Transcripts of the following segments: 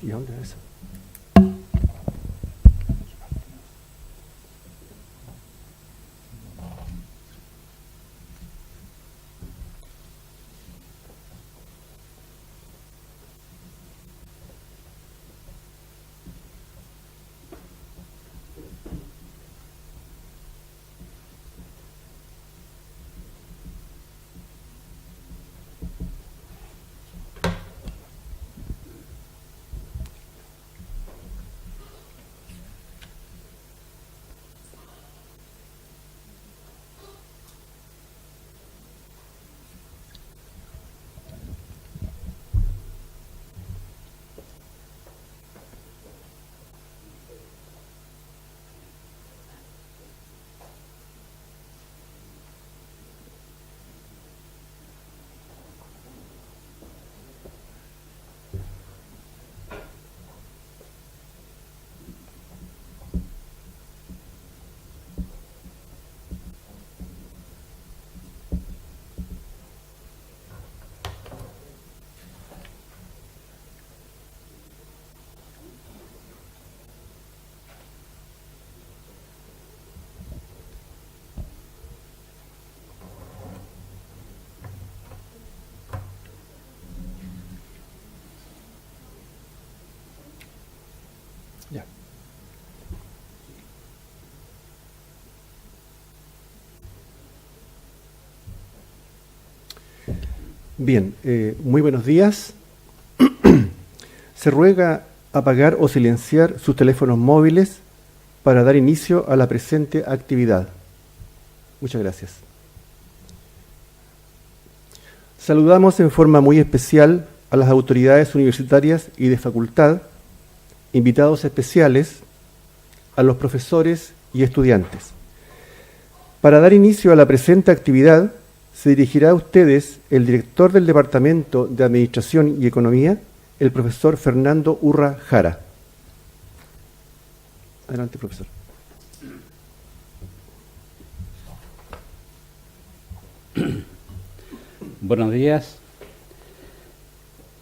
¿Y dónde es eso? Ya. Bien, muy buenos días. Se ruega apagar o silenciar sus teléfonos móviles para dar inicio a la presente actividad. Muchas gracias. Saludamos en forma muy especial a las autoridades universitarias y de facultad, invitados especiales, a los profesores y estudiantes. Para dar inicio a la presente actividad, se dirigirá a ustedes el director del Departamento de Administración y Economía, el profesor Fernando Urra Jara. Adelante, profesor. Buenos días.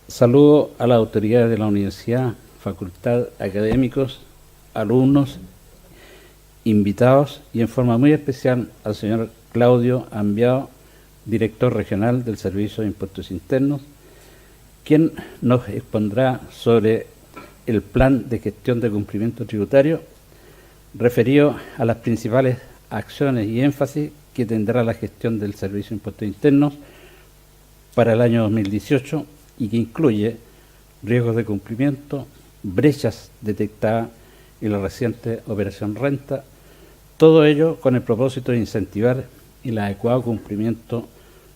Saludo a las autoridades de la universidad, facultad, académicos, alumnos, invitados y en forma muy especial al señor Claudio Ambiao, director regional del Servicio de Impuestos Internos, quien nos expondrá sobre el plan de gestión de cumplimiento tributario referido a las principales acciones y énfasis que tendrá la gestión del Servicio de Impuestos Internos para el año 2018 y que incluye riesgos de cumplimiento, brechas detectadas en la reciente Operación Renta, todo ello con el propósito de incentivar el adecuado cumplimiento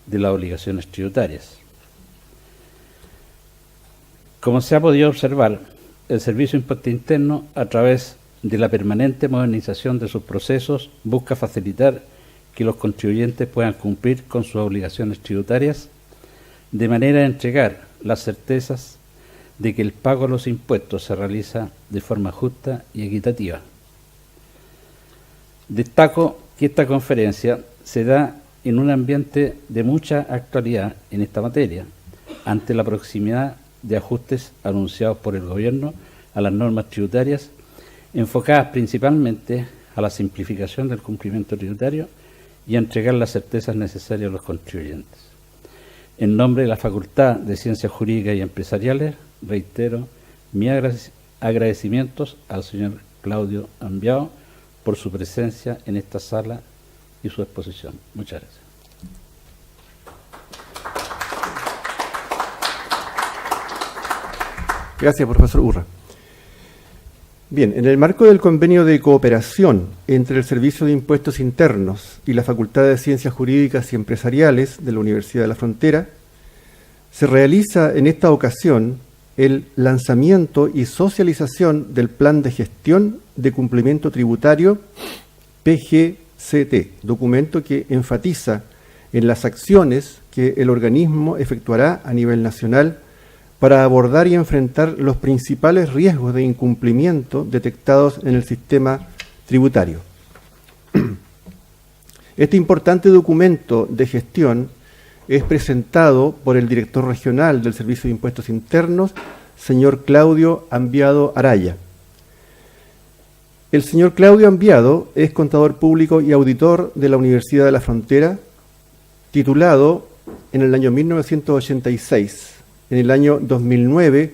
de las obligaciones tributarias. Como se ha podido observar, el Servicio de Impuestos Internos, a través de la permanente modernización de sus procesos, busca facilitar que los contribuyentes puedan cumplir con sus obligaciones tributarias, de manera a entregar las certezas de que el pago de los impuestos se realiza de forma justa y equitativa. Destaco que esta conferencia se da en un ambiente de mucha actualidad en esta materia, ante la proximidad de ajustes anunciados por el Gobierno a las normas tributarias, enfocadas principalmente a la simplificación del cumplimiento tributario y a entregar las certezas necesarias a los contribuyentes. En nombre de la Facultad de Ciencias Jurídicas y Empresariales, reitero mis agradecimientos al señor Claudio Ambiao por su presencia en esta sala y su exposición. Muchas gracias. Gracias, profesor Urra. Bien, en el marco del convenio de cooperación entre el Servicio de Impuestos Internos y la Facultad de Ciencias Jurídicas y Empresariales de la Universidad de la Frontera, se realiza en esta ocasión el lanzamiento y socialización del Plan de Gestión de Cumplimiento Tributario PGCT, documento que enfatiza en las acciones que el organismo efectuará a nivel nacional para abordar y enfrentar los principales riesgos de incumplimiento detectados en el sistema tributario. Este importante documento de gestión es presentado por el director regional del Servicio de Impuestos Internos, señor Claudio Ambiado Araya. El señor Claudio Ambiado es contador público y auditor de la Universidad de la Frontera, titulado en el año 1986. En el año 2009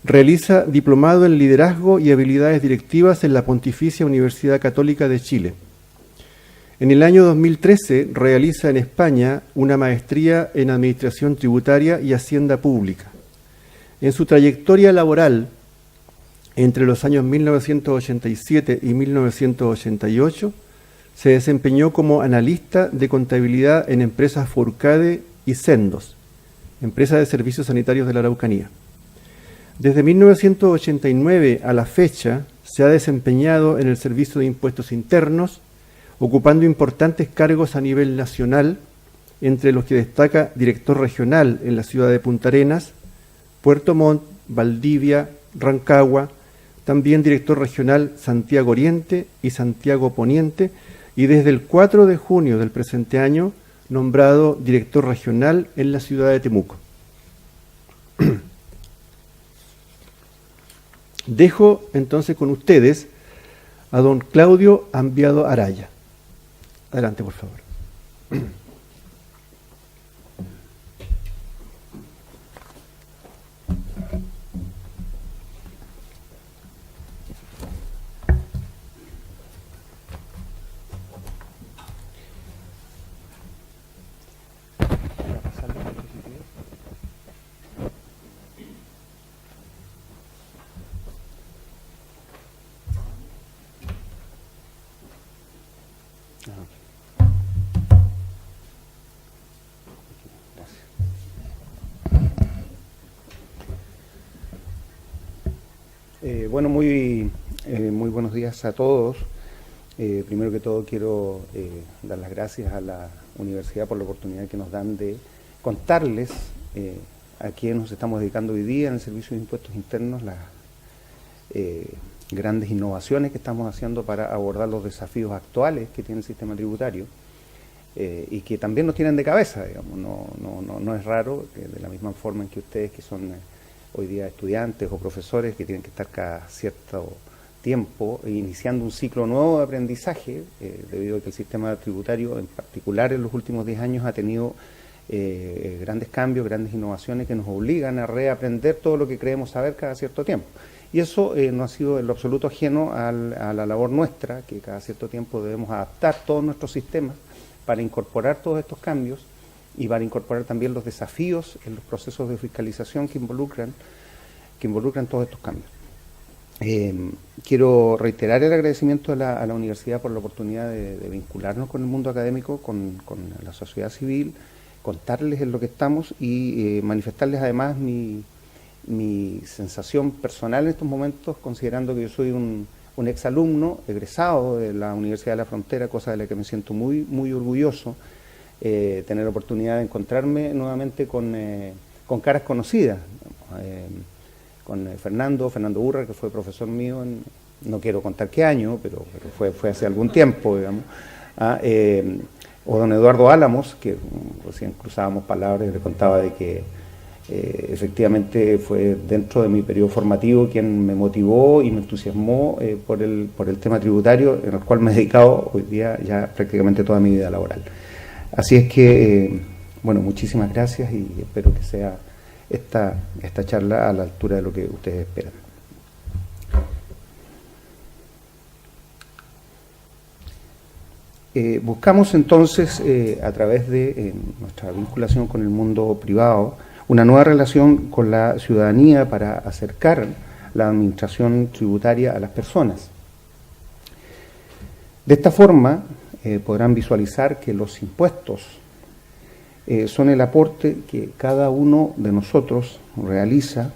realiza diplomado en liderazgo y habilidades directivas en la Pontificia Universidad Católica de Chile. En el año 2013 realiza en España una maestría en Administración Tributaria y Hacienda Pública. En su trayectoria laboral, entre los años 1987 y 1988, se desempeñó como analista de contabilidad en empresas Furcade y Sendos, empresa de servicios sanitarios de la Araucanía. Desde 1989 a la fecha se ha desempeñado en el Servicio de Impuestos Internos, ocupando importantes cargos a nivel nacional, entre los que destaca director regional en la ciudad de Punta Arenas, Puerto Montt, Valdivia, Rancagua, también director regional Santiago Oriente y Santiago Poniente, y desde el 4 de junio del presente año, nombrado director regional en la ciudad de Temuco. Dejo entonces con ustedes a don Claudio Ambiado Araya. Adelante, por favor. Bueno, muy buenos días a todos. Primero que todo quiero dar las gracias a la universidad por la oportunidad que nos dan de contarles a quién nos estamos dedicando hoy día en el Servicio de Impuestos Internos, las grandes innovaciones que estamos haciendo para abordar los desafíos actuales que tiene el sistema tributario y que también nos tienen de cabeza, digamos. No es raro que de la misma forma en que ustedes, que son hoy día estudiantes o profesores que tienen que estar cada cierto tiempo iniciando un ciclo nuevo de aprendizaje, debido a que el sistema tributario, en particular en los últimos 10 años, ha tenido grandes cambios, grandes innovaciones que nos obligan a reaprender todo lo que creemos saber cada cierto tiempo. Y eso no ha sido en lo absoluto ajeno a la labor nuestra, que cada cierto tiempo debemos adaptar todos nuestros sistemas para incorporar todos estos cambios y para incorporar también los desafíos en los procesos de fiscalización que involucran todos estos cambios. Quiero reiterar el agradecimiento a la universidad por la oportunidad de vincularnos con el mundo académico, con la sociedad civil, contarles en lo que estamos y manifestarles además mi sensación personal en estos momentos, considerando que yo soy un exalumno egresado de la Universidad de la Frontera, cosa de la que me siento muy orgulloso. Tener la oportunidad de encontrarme nuevamente con caras conocidas, con Fernando Urra, que fue profesor mío no quiero contar qué año, pero fue hace algún tiempo, digamos, o don Eduardo Álamos, que recién cruzábamos palabras y le contaba de que efectivamente fue dentro de mi periodo formativo quien me motivó y me entusiasmó por el tema tributario, en el cual me he dedicado hoy día ya prácticamente toda mi vida laboral. Así es que, bueno, muchísimas gracias y espero que sea esta charla a la altura de lo que ustedes esperan. Buscamos entonces, a través de nuestra vinculación con el mundo privado, una nueva relación con la ciudadanía para acercar la administración tributaria a las personas. De esta forma, podrán visualizar que los impuestos son el aporte que cada uno de nosotros realiza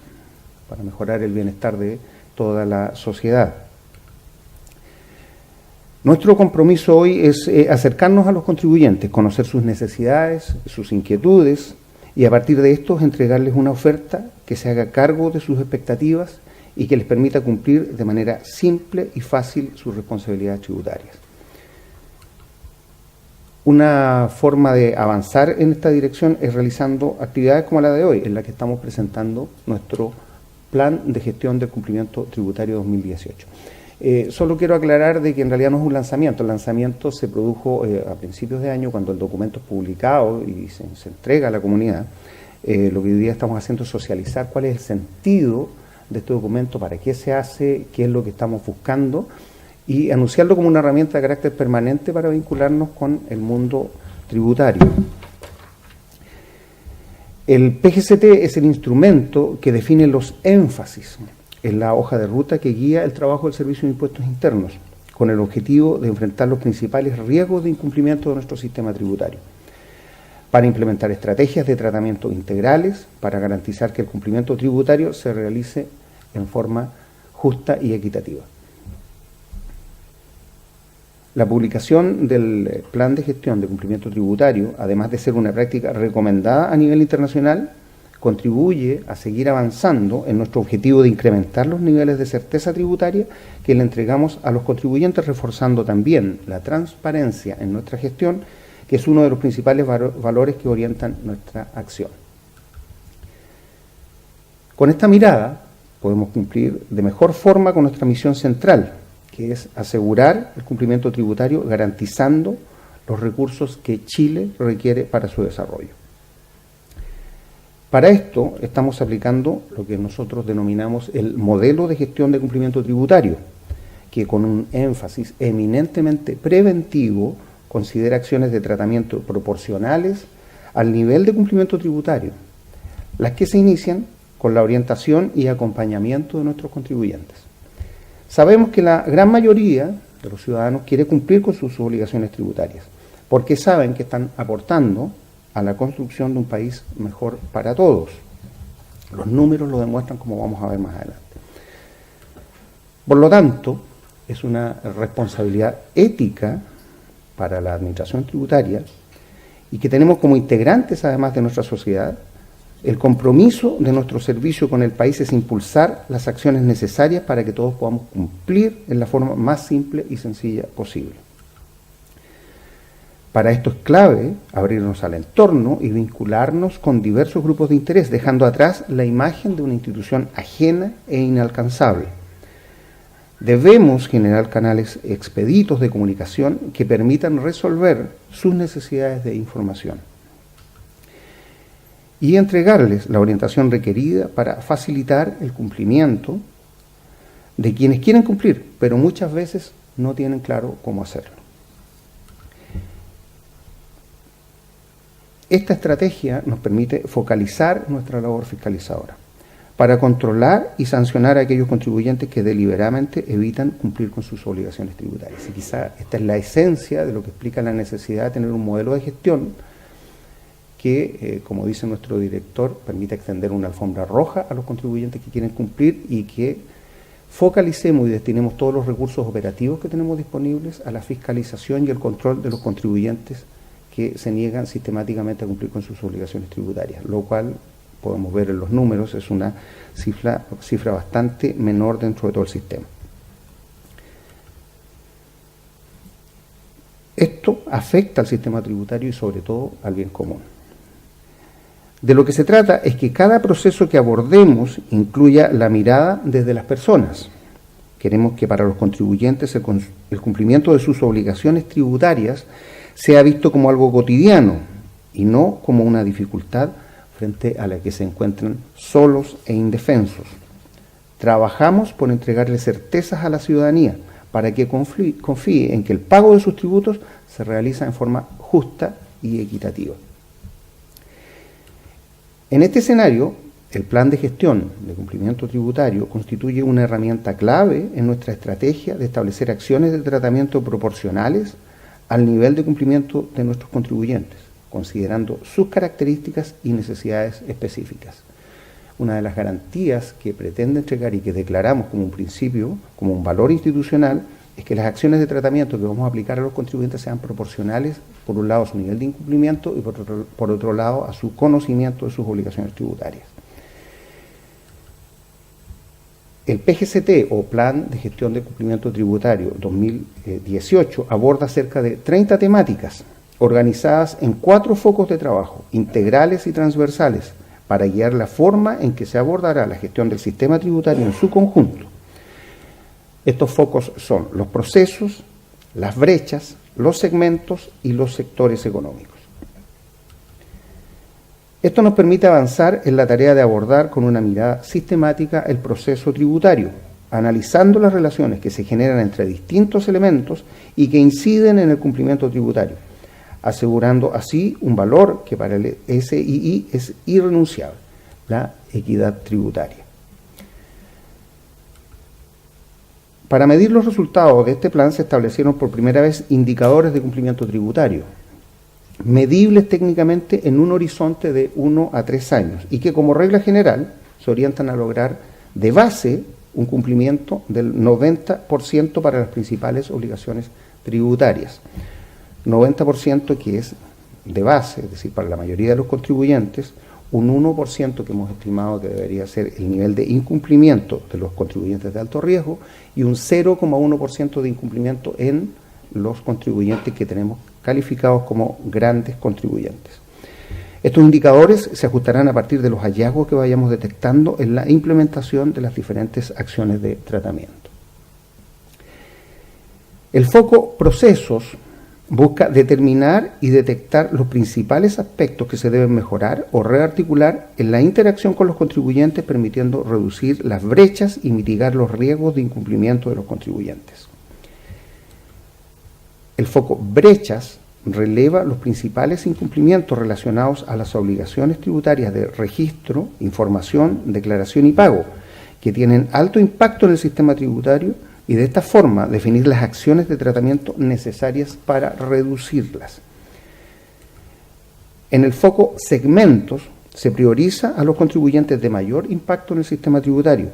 para mejorar el bienestar de toda la sociedad. Nuestro compromiso hoy es acercarnos a los contribuyentes, conocer sus necesidades, sus inquietudes y a partir de esto entregarles una oferta que se haga cargo de sus expectativas y que les permita cumplir de manera simple y fácil sus responsabilidades tributarias. Una forma de avanzar en esta dirección es realizando actividades como la de hoy, en la que estamos presentando nuestro Plan de Gestión del Cumplimiento Tributario 2018. Solo quiero aclarar de que en realidad no es un lanzamiento. El lanzamiento se produjo a principios de año cuando el documento es publicado y se entrega a la comunidad. Lo que hoy día estamos haciendo es socializar cuál es el sentido de este documento, para qué se hace, qué es lo que estamos buscando y anunciarlo como una herramienta de carácter permanente para vincularnos con el mundo tributario. El PGCT es el instrumento que define los énfasis en la hoja de ruta que guía el trabajo del Servicio de Impuestos Internos, con el objetivo de enfrentar los principales riesgos de incumplimiento de nuestro sistema tributario, para implementar estrategias de tratamiento integrales, para garantizar que el cumplimiento tributario se realice en forma justa y equitativa. La publicación del Plan de Gestión de Cumplimiento Tributario, además de ser una práctica recomendada a nivel internacional, contribuye a seguir avanzando en nuestro objetivo de incrementar los niveles de certeza tributaria que le entregamos a los contribuyentes, reforzando también la transparencia en nuestra gestión, que es uno de los principales valores que orientan nuestra acción. Con esta mirada podemos cumplir de mejor forma con nuestra misión central, que es asegurar el cumplimiento tributario garantizando los recursos que Chile requiere para su desarrollo. Para esto estamos aplicando lo que nosotros denominamos el modelo de gestión de cumplimiento tributario, que con un énfasis eminentemente preventivo considera acciones de tratamiento proporcionales al nivel de cumplimiento tributario, las que se inician con la orientación y acompañamiento de nuestros contribuyentes. Sabemos que la gran mayoría de los ciudadanos quiere cumplir con sus obligaciones tributarias, porque saben que están aportando a la construcción de un país mejor para todos. Los números lo demuestran, como vamos a ver más adelante. Por lo tanto, es una responsabilidad ética para la administración tributaria y que tenemos como integrantes, además de nuestra sociedad, el compromiso de nuestro servicio con el país es impulsar las acciones necesarias para que todos podamos cumplir en la forma más simple y sencilla posible. Para esto es clave abrirnos al entorno y vincularnos con diversos grupos de interés, dejando atrás la imagen de una institución ajena e inalcanzable. Debemos generar canales expeditos de comunicación que permitan resolver sus necesidades de información y entregarles la orientación requerida para facilitar el cumplimiento de quienes quieren cumplir, pero muchas veces no tienen claro cómo hacerlo. Esta estrategia nos permite focalizar nuestra labor fiscalizadora para controlar y sancionar a aquellos contribuyentes que deliberadamente evitan cumplir con sus obligaciones tributarias. Y quizá esta es la esencia de lo que explica la necesidad de tener un modelo de gestión que, como dice nuestro director, permita extender una alfombra roja a los contribuyentes que quieren cumplir y que focalicemos y destinemos todos los recursos operativos que tenemos disponibles a la fiscalización y el control de los contribuyentes que se niegan sistemáticamente a cumplir con sus obligaciones tributarias, lo cual podemos ver en los números, es una cifra bastante menor dentro de todo el sistema. Esto afecta al sistema tributario y sobre todo al bien común. De lo que se trata es que cada proceso que abordemos incluya la mirada desde las personas. Queremos que para los contribuyentes el cumplimiento de sus obligaciones tributarias sea visto como algo cotidiano y no como una dificultad frente a la que se encuentran solos e indefensos. Trabajamos por entregarle certezas a la ciudadanía para que confíe en que el pago de sus tributos se realiza en forma justa y equitativa. En este escenario, El plan de gestión de cumplimiento tributario constituye una herramienta clave en nuestra estrategia de establecer acciones de tratamiento proporcionales al nivel de cumplimiento de nuestros contribuyentes, considerando sus características y necesidades específicas. Una de las garantías que pretende entregar y que declaramos como un principio, como un valor institucional, es que las acciones de tratamiento que vamos a aplicar a los contribuyentes sean proporcionales, por un lado, a su nivel de incumplimiento y por otro lado, a su conocimiento de sus obligaciones tributarias. El PGCT, o Plan de Gestión de Cumplimiento Tributario 2018, aborda cerca de 30 temáticas organizadas en 4 focos de trabajo, integrales y transversales, para guiar la forma en que se abordará la gestión del sistema tributario en su conjunto. Estos focos son los procesos, las brechas, los segmentos y los sectores económicos. Esto nos permite avanzar en la tarea de abordar con una mirada sistemática el proceso tributario, analizando las relaciones que se generan entre distintos elementos y que inciden en el cumplimiento tributario, asegurando así un valor que para el SII es irrenunciable, la equidad tributaria. Para medir los resultados de este plan se establecieron por primera vez indicadores de cumplimiento tributario, medibles técnicamente en un horizonte de 1 a 3 años y que como regla general se orientan a lograr de base un cumplimiento del 90% para las principales obligaciones tributarias. 90% que es de base, es decir, para la mayoría de los contribuyentes, un 1% que hemos estimado que debería ser el nivel de incumplimiento de los contribuyentes de alto riesgo y un 0,1% de incumplimiento en los contribuyentes que tenemos calificados como grandes contribuyentes. Estos indicadores se ajustarán a partir de los hallazgos que vayamos detectando en la implementación de las diferentes acciones de tratamiento. El foco procesos busca determinar y detectar los principales aspectos que se deben mejorar o rearticular en la interacción con los contribuyentes, permitiendo reducir las brechas y mitigar los riesgos de incumplimiento de los contribuyentes. El foco brechas releva los principales incumplimientos relacionados a las obligaciones tributarias de registro, información, declaración y pago, que tienen alto impacto en el sistema tributario, y de esta forma definir las acciones de tratamiento necesarias para reducirlas. En el foco segmentos se prioriza a los contribuyentes de mayor impacto en el sistema tributario,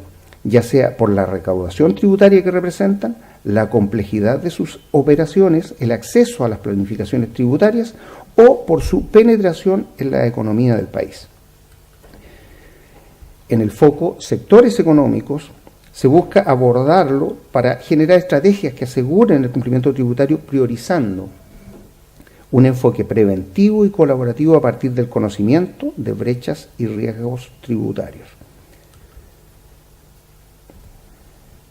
ya sea por la recaudación tributaria que representan, la complejidad de sus operaciones, el acceso a las planificaciones tributarias o por su penetración en la economía del país. En el foco sectores económicos se busca abordarlo para generar estrategias que aseguren el cumplimiento tributario, priorizando un enfoque preventivo y colaborativo a partir del conocimiento de brechas y riesgos tributarios.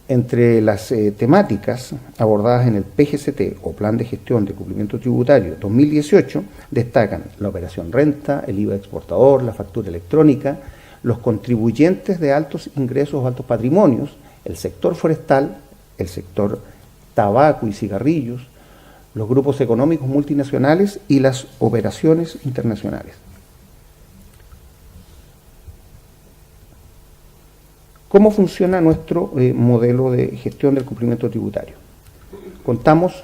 Entre las temáticas abordadas en el PGCT, o Plan de Gestión de Cumplimiento Tributario 2018, destacan la operación renta, el IVA exportador, la factura electrónica, los contribuyentes de altos ingresos o altos patrimonios, el sector forestal, el sector tabaco y cigarrillos, los grupos económicos multinacionales y las operaciones internacionales. ¿Cómo funciona nuestro modelo de gestión del cumplimiento tributario? Contamos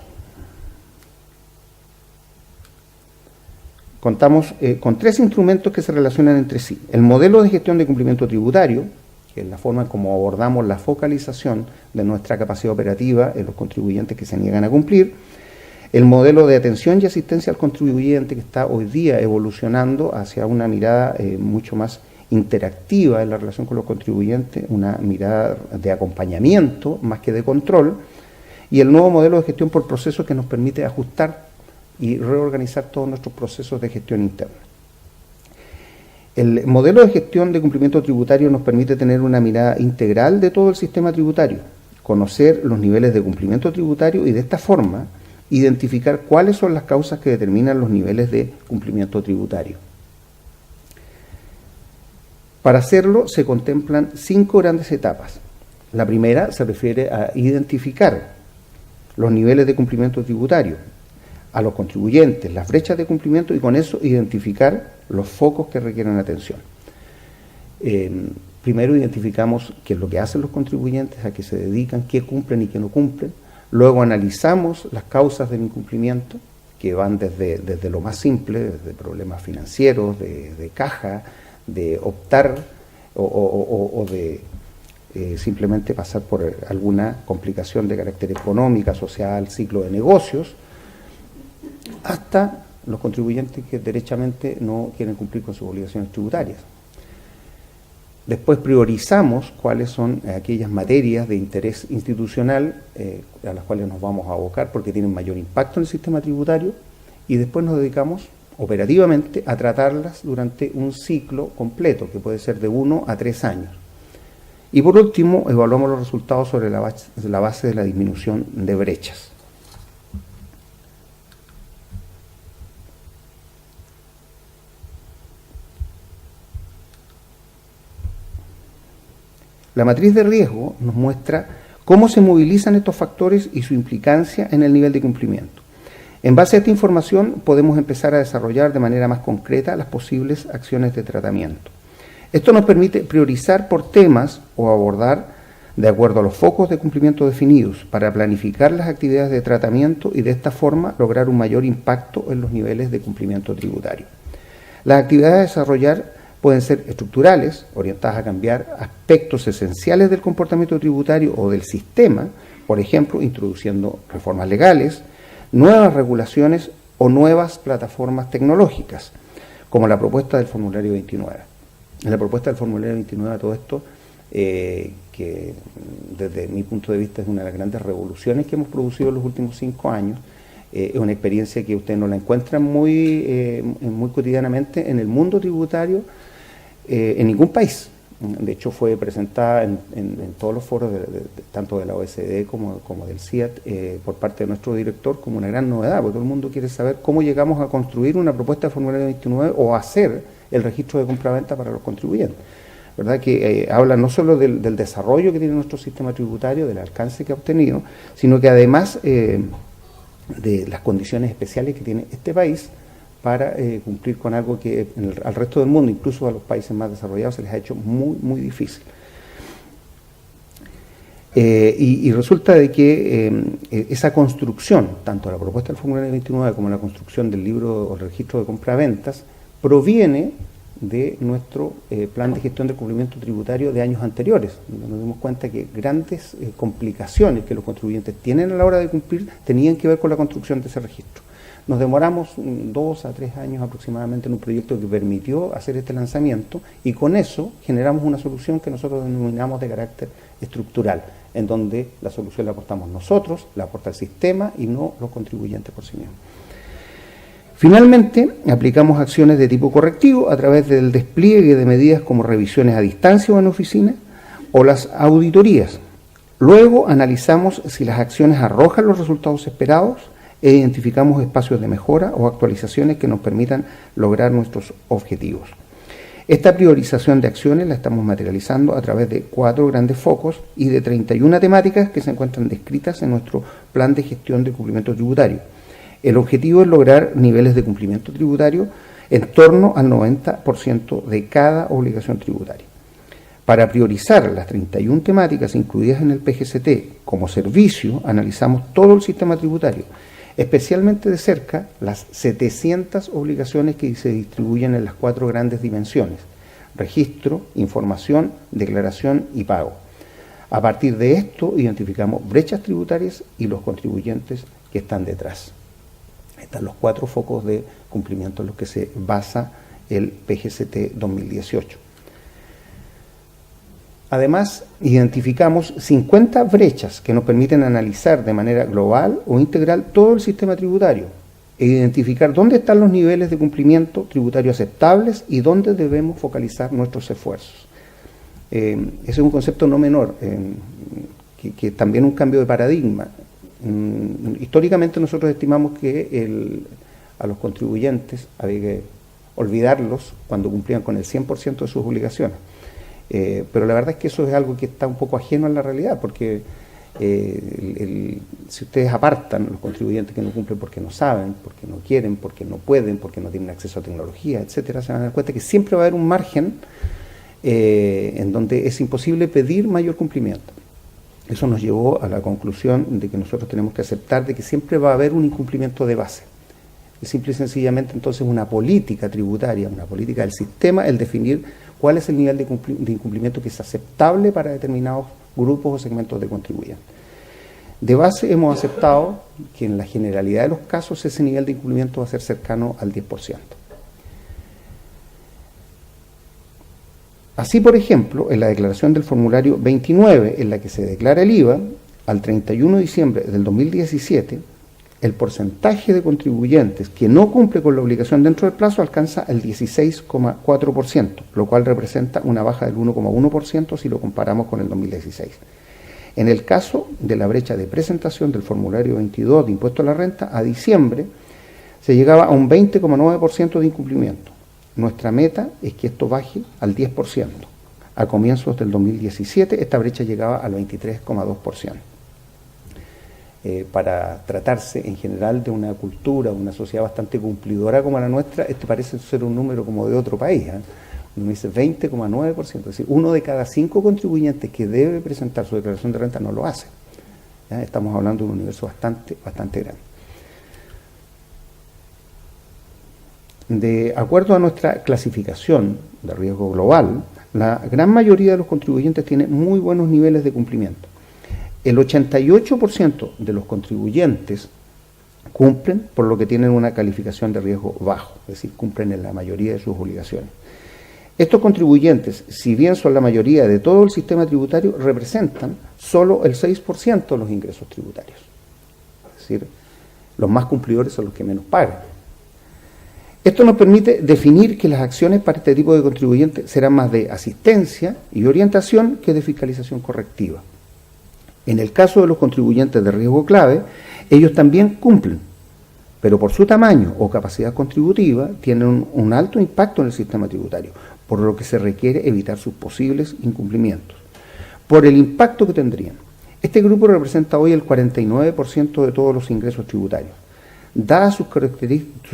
con 3 instrumentos que se relacionan entre sí. El modelo de gestión de cumplimiento tributario, que es la forma en cómo abordamos la focalización de nuestra capacidad operativa en los contribuyentes que se niegan a cumplir. El modelo de atención y asistencia al contribuyente, que está hoy día evolucionando hacia una mirada mucho más interactiva en la relación con los contribuyentes, una mirada de acompañamiento más que de control, y el nuevo modelo de gestión por procesos que nos permite ajustar y reorganizar todos nuestros procesos de gestión interna. El modelo de gestión de cumplimiento tributario nos permite tener una mirada integral de todo el sistema tributario, conocer los niveles de cumplimiento tributario y de esta forma identificar cuáles son las causas que determinan los niveles de cumplimiento tributario. Para hacerlo se contemplan 5 grandes etapas. La primera se refiere a identificar los niveles de cumplimiento tributario, a los contribuyentes, las brechas de cumplimiento y con eso identificar los focos que requieren atención. Primero identificamos qué es lo que hacen los contribuyentes, a qué se dedican, qué cumplen y qué no cumplen. Luego analizamos las causas del incumplimiento, que van desde lo más simple, desde problemas financieros, de caja, de optar o de simplemente pasar por alguna complicación de carácter económica, social, ciclo de negocios, hasta los contribuyentes que derechamente no quieren cumplir con sus obligaciones tributarias. Después priorizamos cuáles son aquellas materias de interés institucional a las cuales nos vamos a abocar porque tienen mayor impacto en el sistema tributario, y después nos dedicamos operativamente a tratarlas durante un ciclo completo, que puede ser de 1 a 3 años. Y por último, evaluamos los resultados sobre la base de la disminución de brechas. La matriz de riesgo nos muestra cómo se movilizan estos factores y su implicancia en el nivel de cumplimiento. En base a esta información podemos empezar a desarrollar de manera más concreta las posibles acciones de tratamiento. Esto nos permite priorizar por temas o abordar de acuerdo a los focos de cumplimiento definidos para planificar las actividades de tratamiento y de esta forma lograr un mayor impacto en los niveles de cumplimiento tributario. Las actividades a desarrollar pueden ser estructurales, orientadas a cambiar aspectos esenciales del comportamiento tributario o del sistema, por ejemplo, introduciendo reformas legales, nuevas regulaciones o nuevas plataformas tecnológicas, como la propuesta del formulario 29. En la propuesta del formulario 29 todo esto, que desde mi punto de vista es una de las grandes revoluciones que hemos producido en los últimos 5 años, es una experiencia que ustedes no la encuentran muy cotidianamente en el mundo tributario, en ningún país. De hecho, fue presentada en todos los foros, tanto de la OECD como del CIAT, por parte de nuestro director, como una gran novedad, porque todo el mundo quiere saber cómo llegamos a construir una propuesta de formulario 29 o hacer el registro de compraventa para los contribuyentes. ¿Verdad? Que habla no solo del desarrollo que tiene nuestro sistema tributario, del alcance que ha obtenido, sino que además de las condiciones especiales que tiene este país para cumplir con algo que al resto del mundo, incluso a los países más desarrollados, se les ha hecho muy, muy difícil. Y resulta de que esa construcción, tanto la propuesta del formulario 29 como la construcción del libro o el registro de compraventas, proviene de nuestro plan de gestión del cumplimiento tributario de años anteriores, donde nos dimos cuenta que grandes complicaciones que los contribuyentes tienen a la hora de cumplir tenían que ver con la construcción de ese registro. Nos demoramos 2 a 3 años aproximadamente en un proyecto que permitió hacer este lanzamiento, y con eso generamos una solución que nosotros denominamos de carácter estructural, en donde la solución la aportamos nosotros, la aporta el sistema y no los contribuyentes por sí mismos. Finalmente, aplicamos acciones de tipo correctivo a través del despliegue de medidas como revisiones a distancia o en oficina o las auditorías. Luego analizamos si las acciones arrojan los resultados esperados e identificamos espacios de mejora o actualizaciones que nos permitan lograr nuestros objetivos. Esta priorización de acciones la estamos materializando a través de 4 grandes focos y de 31 temáticas que se encuentran descritas en nuestro plan de gestión de cumplimiento tributario. El objetivo es lograr niveles de cumplimiento tributario en torno al 90% de cada obligación tributaria. Para priorizar las 31 temáticas incluidas en el PGCT como servicio, analizamos todo el sistema tributario, especialmente de cerca las 700 obligaciones que se distribuyen en las 4 grandes dimensiones: registro, información, declaración y pago. A partir de esto identificamos brechas tributarias y los contribuyentes que están detrás. Están los 4 focos de cumplimiento en los que se basa el PGCT 2018. Además, identificamos 50 brechas que nos permiten analizar de manera global o integral todo el sistema tributario e identificar dónde están los niveles de cumplimiento tributario aceptables y dónde debemos focalizar nuestros esfuerzos. Ese es un concepto no menor, que también un cambio de paradigma. Históricamente nosotros estimamos que a los contribuyentes había que olvidarlos cuando cumplían con el 100% de sus obligaciones. Pero la verdad es que eso es algo que está un poco ajeno a la realidad, porque si ustedes apartan los contribuyentes que no cumplen porque no saben, porque no quieren, porque no pueden, porque no tienen acceso a tecnología, etcétera, se van a dar cuenta que siempre va a haber un margen en donde es imposible pedir mayor cumplimiento. Eso nos llevó a la conclusión de que nosotros tenemos que aceptar de que siempre va a haber un incumplimiento de base. Es simple y sencillamente entonces una política tributaria, una política del sistema, el definir cuál es el nivel de incumplimiento que es aceptable para determinados grupos o segmentos de contribuyentes. De base hemos aceptado que en la generalidad de los casos ese nivel de incumplimiento va a ser cercano al 10%. Así, por ejemplo, en la declaración del formulario 29, en la que se declara el IVA, al 31 de diciembre del 2017, el porcentaje de contribuyentes que no cumple con la obligación dentro del plazo alcanza el 16,4%, lo cual representa una baja del 1,1% si lo comparamos con el 2016. En el caso de la brecha de presentación del formulario 22 de impuesto a la renta, a diciembre se llegaba a un 20,9% de incumplimiento. Nuestra meta es que esto baje al 10%. A comienzos del 2017 esta brecha llegaba al 23,2%. Para tratarse en general de una cultura, una sociedad bastante cumplidora como la nuestra, este parece ser un número como de otro país. Uno dice 20,9%, es decir, 1 de cada 5 contribuyentes que debe presentar su declaración de renta no lo hace. ¿Ya? Estamos hablando de un universo bastante grande. De acuerdo a nuestra clasificación de riesgo global, la gran mayoría de los contribuyentes tiene muy buenos niveles de cumplimiento. El 88% de los contribuyentes cumplen, por lo que tienen una calificación de riesgo bajo, es decir, cumplen en la mayoría de sus obligaciones. Estos contribuyentes, si bien son la mayoría de todo el sistema tributario, representan solo el 6% de los ingresos tributarios. Es decir, los más cumplidores son los que menos pagan. Esto nos permite definir que las acciones para este tipo de contribuyentes serán más de asistencia y orientación que de fiscalización correctiva. En el caso de los contribuyentes de riesgo clave, ellos también cumplen, pero por su tamaño o capacidad contributiva tienen un alto impacto en el sistema tributario, por lo que se requiere evitar sus posibles incumplimientos. Por el impacto que tendrían. Este grupo representa hoy el 49% de todos los ingresos tributarios. Dadas sus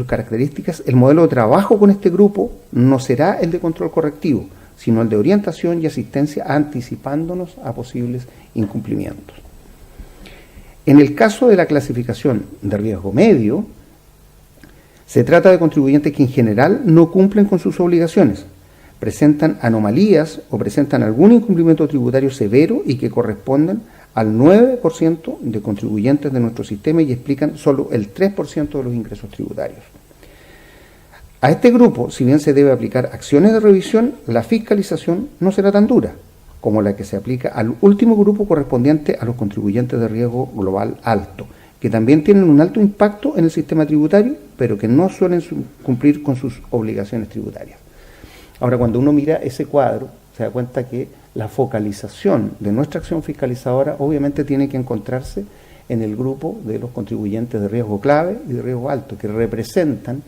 características, el modelo de trabajo con este grupo no será el de control correctivo, sino el de orientación y asistencia, anticipándonos a posibles incumplimientos. En el caso de la clasificación de riesgo medio, se trata de contribuyentes que en general no cumplen con sus obligaciones, presentan anomalías o presentan algún incumplimiento tributario severo y que corresponden al 9% de contribuyentes de nuestro sistema y explican solo el 3% de los ingresos tributarios. A este grupo, si bien se debe aplicar acciones de revisión, la fiscalización no será tan dura como la que se aplica al último grupo correspondiente a los contribuyentes de riesgo global alto, que también tienen un alto impacto en el sistema tributario, pero que no suelen cumplir con sus obligaciones tributarias. Ahora, cuando uno mira ese cuadro, se da cuenta que la focalización de nuestra acción fiscalizadora obviamente tiene que encontrarse en el grupo de los contribuyentes de riesgo clave y de riesgo alto, que representan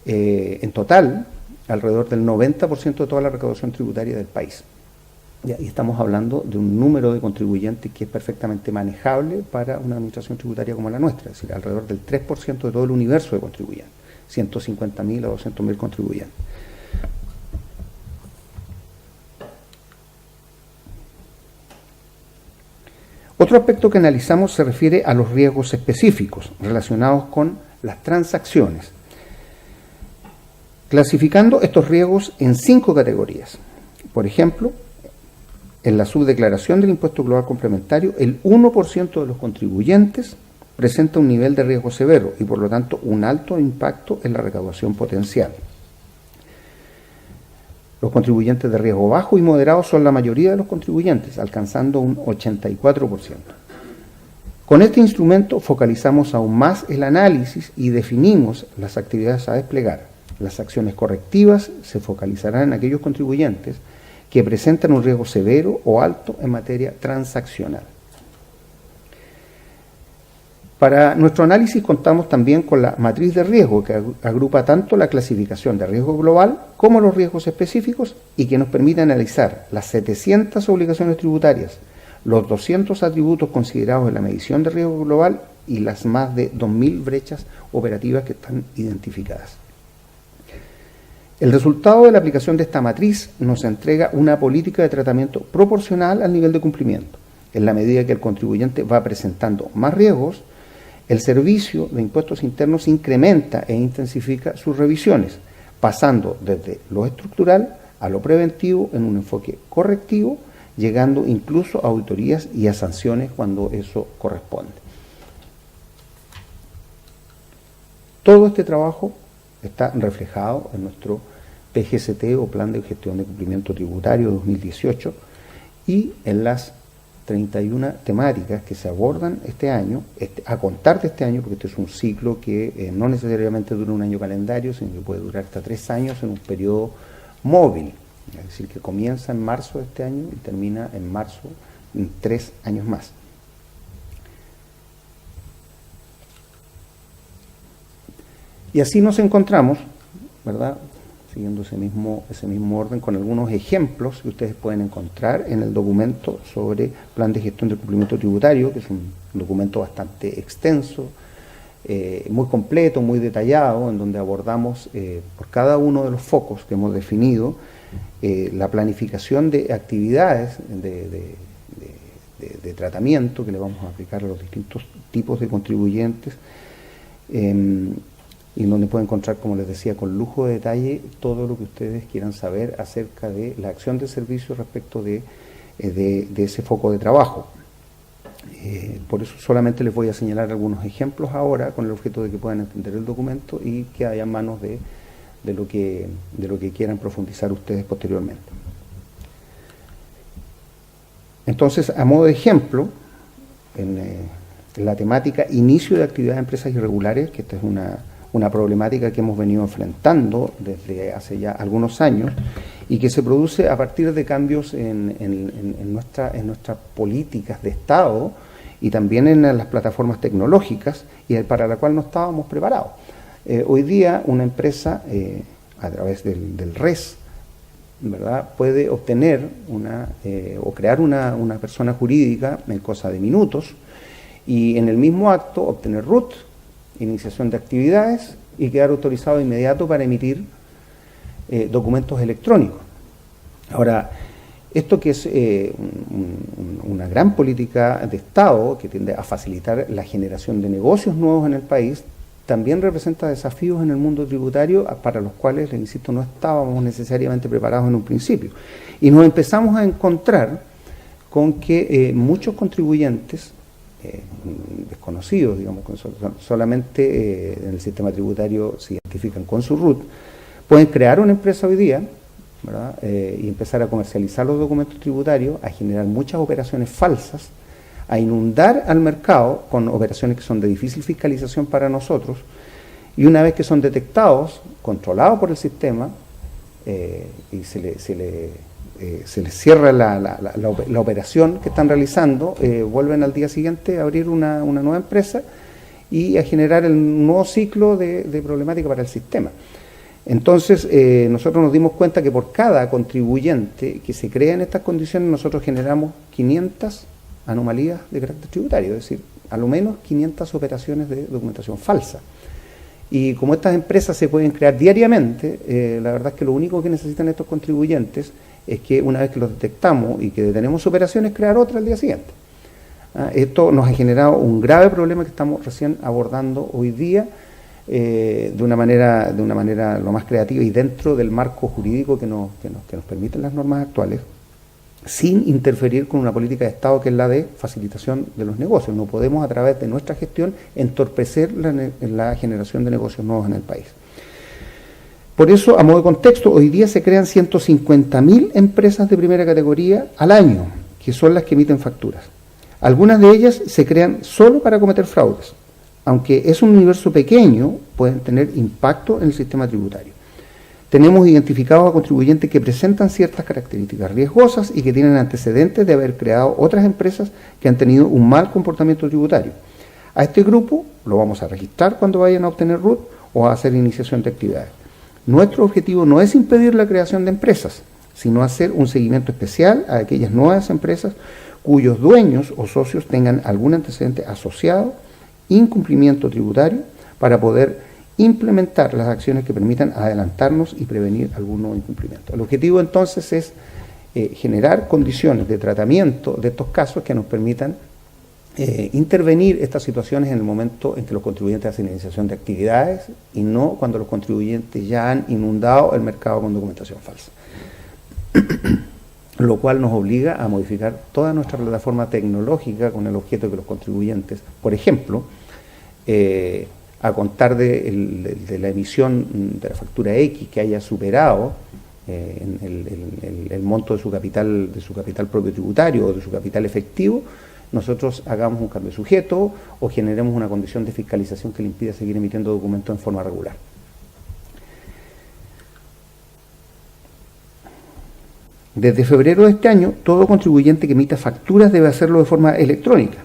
en total alrededor del 90% de toda la recaudación tributaria del país. Y estamos hablando de un número de contribuyentes que es perfectamente manejable para una administración tributaria como la nuestra, es decir, alrededor del 3% de todo el universo de contribuyentes, 150.000 a 200.000 contribuyentes. Otro aspecto que analizamos se refiere a los riesgos específicos relacionados con las transacciones, clasificando estos riesgos en 5 categorías. Por ejemplo, en la subdeclaración del impuesto global complementario, el 1% de los contribuyentes presenta un nivel de riesgo severo y por lo tanto un alto impacto en la recaudación potencial. Los contribuyentes de riesgo bajo y moderado son la mayoría de los contribuyentes, alcanzando un 84%. Con este instrumento focalizamos aún más el análisis y definimos las actividades a desplegar. Las acciones correctivas se focalizarán en aquellos contribuyentes que presentan un riesgo severo o alto en materia transaccional. Para nuestro análisis contamos también con la matriz de riesgo que agrupa tanto la clasificación de riesgo global como los riesgos específicos y que nos permite analizar las 700 obligaciones tributarias, los 200 atributos considerados en la medición de riesgo global y las más de 2.000 brechas operativas que están identificadas. El resultado de la aplicación de esta matriz nos entrega una política de tratamiento proporcional al nivel de cumplimiento. En la medida que el contribuyente va presentando más riesgos, el Servicio de Impuestos Internos incrementa e intensifica sus revisiones, pasando desde lo estructural a lo preventivo en un enfoque correctivo, llegando incluso a auditorías y a sanciones cuando eso corresponde. Todo este trabajo está reflejado en nuestro PGCT o Plan de Gestión de Cumplimiento Tributario 2018 y en las 31 temáticas que se abordan este año, a contar de este año, porque este es un ciclo que no necesariamente dura un año calendario, sino que puede durar hasta 3 años en un periodo móvil, es decir, que comienza en marzo de este año y termina en marzo en 3 años más. Y así nos encontramos, ¿verdad?, siguiendo ese mismo orden, con algunos ejemplos que ustedes pueden encontrar en el documento sobre Plan de Gestión del Cumplimiento Tributario, que es un documento bastante extenso, muy completo, muy detallado, en donde abordamos por cada uno de los focos que hemos definido la planificación de actividades de tratamiento que le vamos a aplicar a los distintos tipos de contribuyentes, y donde pueden encontrar, como les decía, con lujo de detalle todo lo que ustedes quieran saber acerca de la acción de servicio respecto de ese foco de trabajo. Por eso solamente les voy a señalar algunos ejemplos ahora, con el objeto de que puedan entender el documento y que haya en manos de lo que quieran profundizar ustedes posteriormente. Entonces, a modo de ejemplo, en la temática inicio de actividad de empresas irregulares, que esta es una problemática que hemos venido enfrentando desde hace ya algunos años y que se produce a partir de cambios en nuestras políticas de Estado y también en las plataformas tecnológicas y para la cual no estábamos preparados. Hoy día una empresa a través del RES, ¿verdad?, puede obtener o crear una persona jurídica en cosa de minutos y en el mismo acto obtener RUT, iniciación de actividades, y quedar autorizado de inmediato para emitir documentos electrónicos. Ahora, esto que es una gran política de Estado que tiende a facilitar la generación de negocios nuevos en el país, también representa desafíos en el mundo tributario para los cuales, les insisto, no estábamos necesariamente preparados en un principio. Y nos empezamos a encontrar con que muchos contribuyentes desconocidos, digamos, solamente en el sistema tributario se identifican con su RUT, pueden crear una empresa hoy día, ¿verdad?, y empezar a comercializar los documentos tributarios, a generar muchas operaciones falsas, a inundar al mercado con operaciones que son de difícil fiscalización para nosotros, y una vez que son detectados, controlados por el sistema, y se les cierra la operación que están realizando, vuelven al día siguiente a abrir una nueva empresa y a generar el nuevo ciclo de problemática para el sistema. Entonces, nosotros nos dimos cuenta que por cada contribuyente que se crea en estas condiciones, nosotros generamos 500 anomalías de carácter tributario, es decir, a lo menos 500 operaciones de documentación falsa. Y como estas empresas se pueden crear diariamente, la verdad es que lo único que necesitan estos contribuyentes es que una vez que los detectamos y que detenemos operaciones, crear otra al día siguiente. Esto nos ha generado un grave problema que estamos recién abordando hoy día de una manera lo más creativa y dentro del marco jurídico que nos permiten las normas actuales, sin interferir con una política de Estado que es la de facilitación de los negocios. No podemos a través de nuestra gestión entorpecer la generación de negocios nuevos en el país. Por eso, a modo de contexto, hoy día se crean 150.000 empresas de primera categoría al año, que son las que emiten facturas. Algunas de ellas se crean solo para cometer fraudes. Aunque es un universo pequeño, pueden tener impacto en el sistema tributario. Tenemos identificados a contribuyentes que presentan ciertas características riesgosas y que tienen antecedentes de haber creado otras empresas que han tenido un mal comportamiento tributario. A este grupo lo vamos a registrar cuando vayan a obtener RUT o a hacer iniciación de actividades. Nuestro objetivo no es impedir la creación de empresas, sino hacer un seguimiento especial a aquellas nuevas empresas cuyos dueños o socios tengan algún antecedente asociado, incumplimiento tributario, para poder implementar las acciones que permitan adelantarnos y prevenir algún nuevo incumplimiento. El objetivo entonces es generar condiciones de tratamiento de estos casos que nos permitan intervenir estas situaciones en el momento en que los contribuyentes hacen iniciación de actividades y no cuando los contribuyentes ya han inundado el mercado con documentación falsa. Lo cual nos obliga a modificar toda nuestra plataforma tecnológica con el objeto de que los contribuyentes, por ejemplo, a contar de la emisión de la factura X que haya superado el monto de su capital propio tributario o de su capital efectivo, nosotros hagamos un cambio de sujeto o generemos una condición de fiscalización que le impida seguir emitiendo documentos en forma regular. Desde febrero de este año, todo contribuyente que emita facturas debe hacerlo de forma electrónica.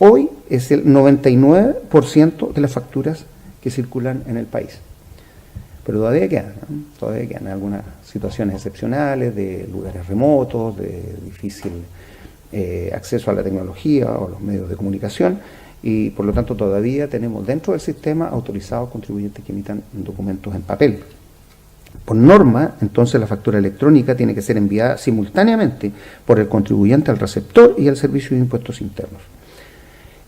Hoy es el 99% de las facturas que circulan en el país. Pero todavía quedan, ¿no? Todavía quedan algunas situaciones excepcionales de lugares remotos, de difícil acceso a la tecnología o a los medios de comunicación, y por lo tanto todavía tenemos dentro del sistema autorizados contribuyentes que emitan documentos en papel. Por norma, entonces la factura electrónica tiene que ser enviada simultáneamente por el contribuyente al receptor y al Servicio de Impuestos Internos.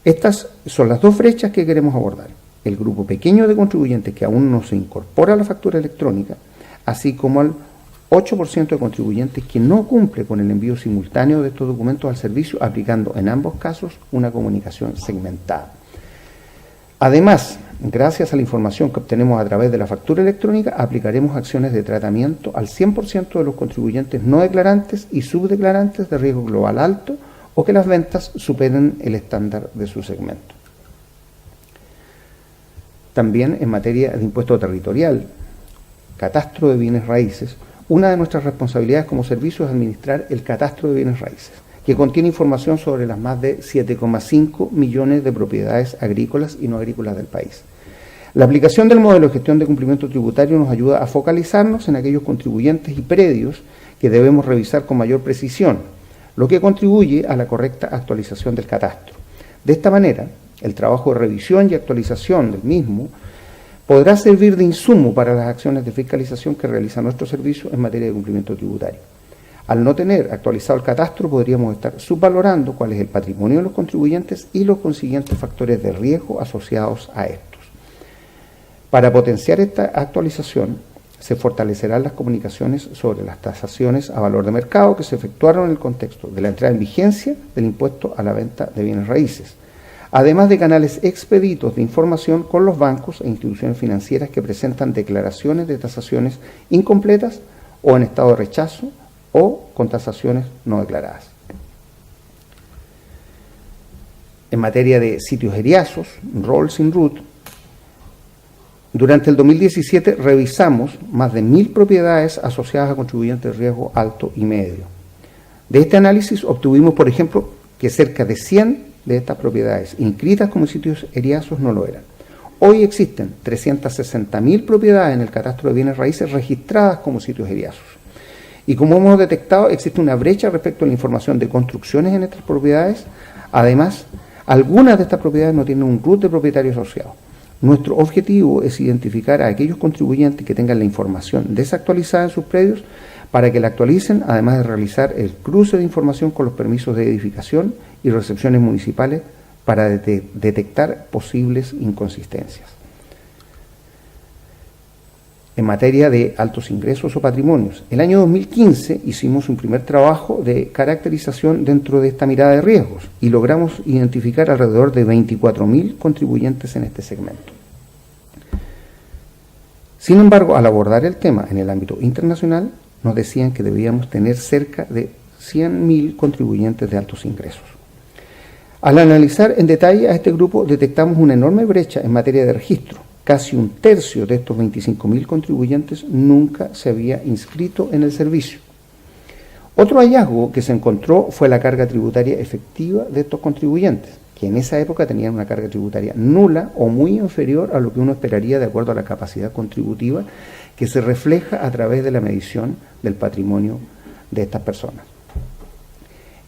Estas son las dos brechas que queremos abordar: el grupo pequeño de contribuyentes que aún no se incorpora a la factura electrónica, así como al 8% de contribuyentes que no cumple con el envío simultáneo de estos documentos al servicio, aplicando en ambos casos una comunicación segmentada. Además, gracias a la información que obtenemos a través de la factura electrónica, aplicaremos acciones de tratamiento al 100% de los contribuyentes no declarantes y subdeclarantes de riesgo global alto o que las ventas superen el estándar de su segmento. También en materia de impuesto territorial, catastro de bienes raíces, una de nuestras responsabilidades como servicio es administrar el catastro de bienes raíces, que contiene información sobre las más de 7,5 millones de propiedades agrícolas y no agrícolas del país. La aplicación del modelo de gestión de cumplimiento tributario nos ayuda a focalizarnos en aquellos contribuyentes y predios que debemos revisar con mayor precisión, lo que contribuye a la correcta actualización del catastro. De esta manera, el trabajo de revisión y actualización del mismo podrá servir de insumo para las acciones de fiscalización que realiza nuestro servicio en materia de cumplimiento tributario. Al no tener actualizado el catastro, podríamos estar subvalorando cuál es el patrimonio de los contribuyentes y los consiguientes factores de riesgo asociados a estos. Para potenciar esta actualización, se fortalecerán las comunicaciones sobre las tasaciones a valor de mercado que se efectuaron en el contexto de la entrada en vigencia del impuesto a la venta de bienes raíces, además de canales expeditos de información con los bancos e instituciones financieras que presentan declaraciones de tasaciones incompletas o en estado de rechazo o con tasaciones no declaradas. En materia de sitios eriazos, roll sin root, durante el 2017 revisamos más de 1.000 propiedades asociadas a contribuyentes de riesgo alto y medio. De este análisis obtuvimos, por ejemplo, que cerca de 100 de estas propiedades inscritas como sitios eriazos no lo eran. Hoy existen 360.000 propiedades en el catastro de bienes raíces registradas como sitios eriazos. Y como hemos detectado, existe una brecha respecto a la información de construcciones en estas propiedades. Además, algunas de estas propiedades no tienen un RUT de propietario asociado. Nuestro objetivo es identificar a aquellos contribuyentes que tengan la información desactualizada en sus predios para que la actualicen, además de realizar el cruce de información con los permisos de edificación y recepciones municipales para detectar posibles inconsistencias. En materia de altos ingresos o patrimonios, el año 2015 hicimos un primer trabajo de caracterización dentro de esta mirada de riesgos y logramos identificar alrededor de 24.000 contribuyentes en este segmento. Sin embargo, al abordar el tema en el ámbito internacional, nos decían que debíamos tener cerca de 100.000 contribuyentes de altos ingresos. Al analizar en detalle a este grupo, detectamos una enorme brecha en materia de registro. Casi un tercio de estos 25.000 contribuyentes nunca se había inscrito en el servicio. Otro hallazgo que se encontró fue la carga tributaria efectiva de estos contribuyentes, que en esa época tenían una carga tributaria nula o muy inferior a lo que uno esperaría de acuerdo a la capacidad contributiva que se refleja a través de la medición del patrimonio de estas personas.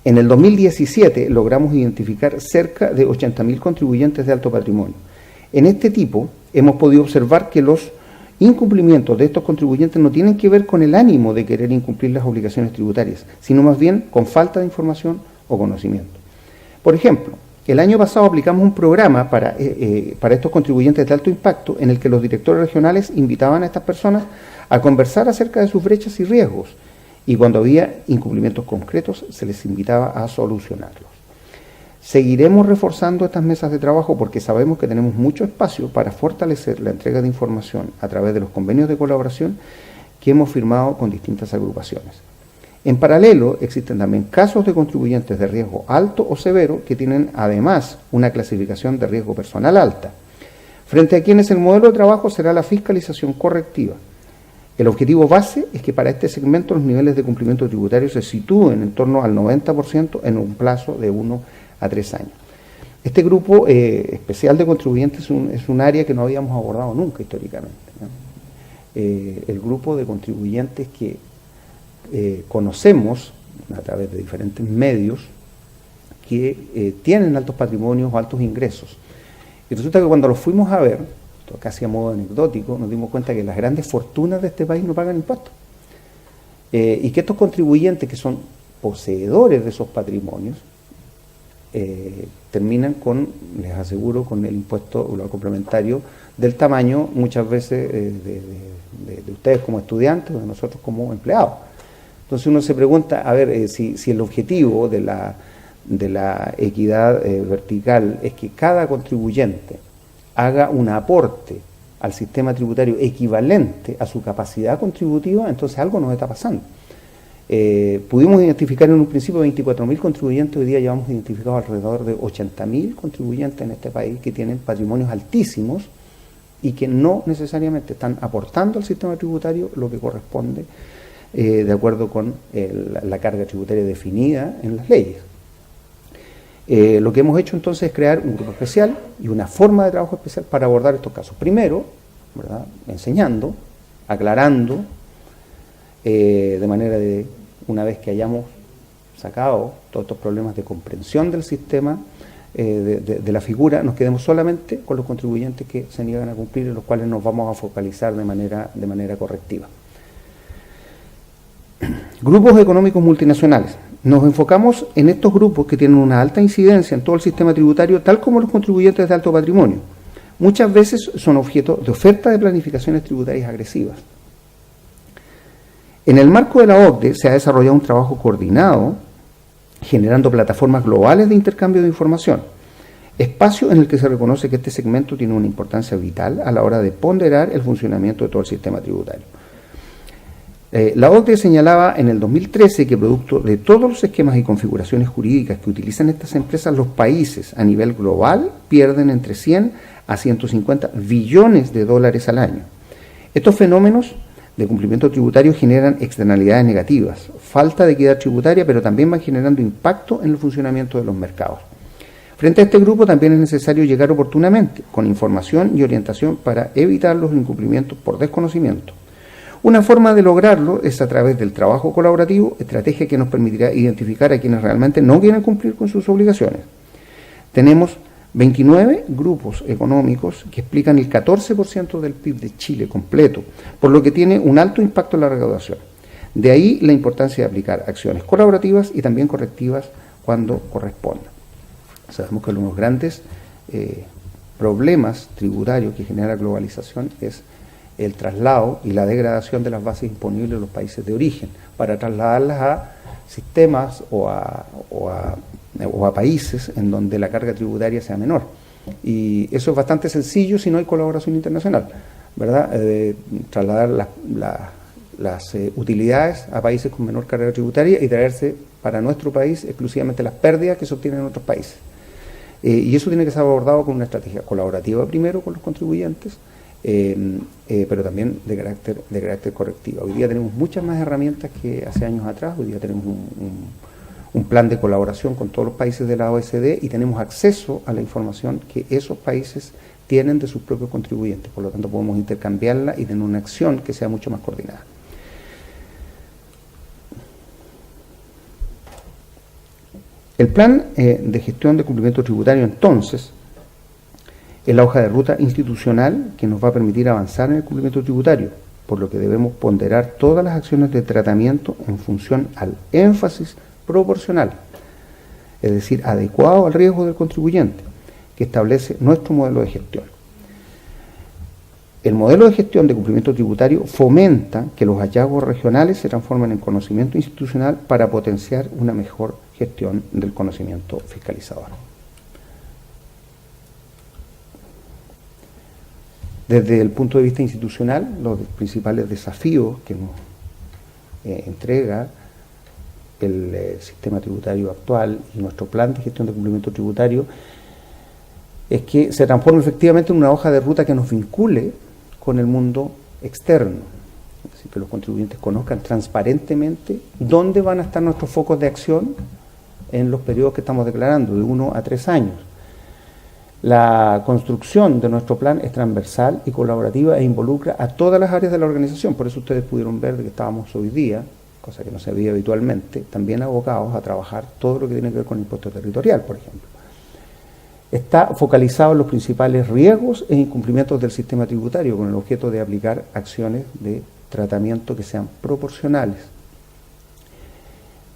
En el 2017 logramos identificar cerca de 80.000 contribuyentes de alto patrimonio. En este tipo, hemos podido observar que los incumplimientos de estos contribuyentes no tienen que ver con el ánimo de querer incumplir las obligaciones tributarias, sino más bien con falta de información o conocimiento. Por ejemplo, el año pasado aplicamos un programa para estos contribuyentes de alto impacto en el que los directores regionales invitaban a estas personas a conversar acerca de sus brechas y riesgos, y cuando había incumplimientos concretos se les invitaba a solucionarlos. Seguiremos reforzando estas mesas de trabajo porque sabemos que tenemos mucho espacio para fortalecer la entrega de información a través de los convenios de colaboración que hemos firmado con distintas agrupaciones. En paralelo, existen también casos de contribuyentes de riesgo alto o severo que tienen además una clasificación de riesgo personal alta, frente a quienes el modelo de trabajo será la fiscalización correctiva. El objetivo base es que para este segmento los niveles de cumplimiento tributario se sitúen en torno al 90% en un plazo de 1 a 3 años. Este grupo especial de contribuyentes es un área que no habíamos abordado nunca históricamente, ¿no? El grupo de contribuyentes que conocemos a través de diferentes medios que tienen altos patrimonios o altos ingresos. Y resulta que cuando los fuimos a ver, casi a modo anecdótico, nos dimos cuenta que las grandes fortunas de este país no pagan impuestos. Y que estos contribuyentes que son poseedores de esos patrimonios terminan con, les aseguro, con el impuesto o lo complementario del tamaño muchas veces de ustedes como estudiantes o de nosotros como empleados. Entonces uno se pregunta, a ver, si el objetivo de la equidad vertical es que cada contribuyente haga un aporte al sistema tributario equivalente a su capacidad contributiva, entonces algo nos está pasando. Pudimos identificar en un principio 24.000 contribuyentes, hoy día llevamos identificados alrededor de 80.000 contribuyentes en este país que tienen patrimonios altísimos y que no necesariamente están aportando al sistema tributario lo que corresponde de acuerdo con la carga tributaria definida en las leyes. Lo que hemos hecho entonces es crear un grupo especial y una forma de trabajo especial para abordar estos casos. Primero, ¿verdad?, enseñando, aclarando, de manera de, una vez que hayamos sacado todos estos problemas de comprensión del sistema, de la figura, nos quedemos solamente con los contribuyentes que se niegan a cumplir y los cuales nos vamos a focalizar de manera correctiva. Grupos económicos multinacionales. Nos enfocamos en estos grupos que tienen una alta incidencia en todo el sistema tributario, tal como los contribuyentes de alto patrimonio. Muchas veces son objeto de oferta de planificaciones tributarias agresivas. En el marco de la OCDE se ha desarrollado un trabajo coordinado, generando plataformas globales de intercambio de información, espacio en el que se reconoce que este segmento tiene una importancia vital a la hora de ponderar el funcionamiento de todo el sistema tributario. La OCDE señalaba en el 2013 que producto de todos los esquemas y configuraciones jurídicas que utilizan estas empresas, los países a nivel global pierden entre 100 a 150 billones de dólares al año. Estos fenómenos de cumplimiento tributario generan externalidades negativas, falta de equidad tributaria, pero también van generando impacto en el funcionamiento de los mercados. Frente a este grupo también es necesario llegar oportunamente, con información y orientación para evitar los incumplimientos por desconocimiento. Una forma de lograrlo es a través del trabajo colaborativo, estrategia que nos permitirá identificar a quienes realmente no quieren cumplir con sus obligaciones. Tenemos 29 grupos económicos que explican el 14% del PIB de Chile completo, por lo que tiene un alto impacto en la recaudación. De ahí la importancia de aplicar acciones colaborativas y también correctivas cuando corresponda. Sabemos que uno de los grandes problemas tributarios que genera la globalización es el traslado y la degradación de las bases imponibles de los países de origen, para trasladarlas a sistemas o a países en donde la carga tributaria sea menor. Y eso es bastante sencillo si no hay colaboración internacional, ¿verdad? Trasladar las utilidades a países con menor carga tributaria y traerse para nuestro país exclusivamente las pérdidas que se obtienen en otros países. Y eso tiene que ser abordado con una estrategia colaborativa primero con los contribuyentes, pero también de carácter correctivo. Hoy día tenemos muchas más herramientas que hace años atrás. Hoy día tenemos un plan de colaboración con todos los países de la OECD y tenemos acceso a la información que esos países tienen de sus propios contribuyentes. Por lo tanto, podemos intercambiarla y tener una acción que sea mucho más coordinada. El plan de gestión de cumplimiento tributario, entonces, Es la hoja de ruta institucional que nos va a permitir avanzar en el cumplimiento tributario, por lo que debemos ponderar todas las acciones de tratamiento en función al énfasis proporcional, es decir, adecuado al riesgo del contribuyente, que establece nuestro modelo de gestión. El modelo de gestión de cumplimiento tributario fomenta que los hallazgos regionales se transformen en conocimiento institucional para potenciar una mejor gestión del conocimiento fiscalizador. Desde el punto de vista institucional, los principales desafíos que nos entrega el sistema tributario actual y nuestro plan de gestión de cumplimiento tributario es que se transforme efectivamente en una hoja de ruta que nos vincule con el mundo externo, es decir, que los contribuyentes conozcan transparentemente dónde van a estar nuestros focos de acción en los periodos que estamos declarando, de 1 a 3 años. La construcción de nuestro plan es transversal y colaborativa e involucra a todas las áreas de la organización, por eso ustedes pudieron ver de que estábamos hoy día, cosa que no se veía habitualmente, también abocados a trabajar todo lo que tiene que ver con el impuesto territorial, por ejemplo. Está focalizado en los principales riesgos e incumplimientos del sistema tributario con el objeto de aplicar acciones de tratamiento que sean proporcionales.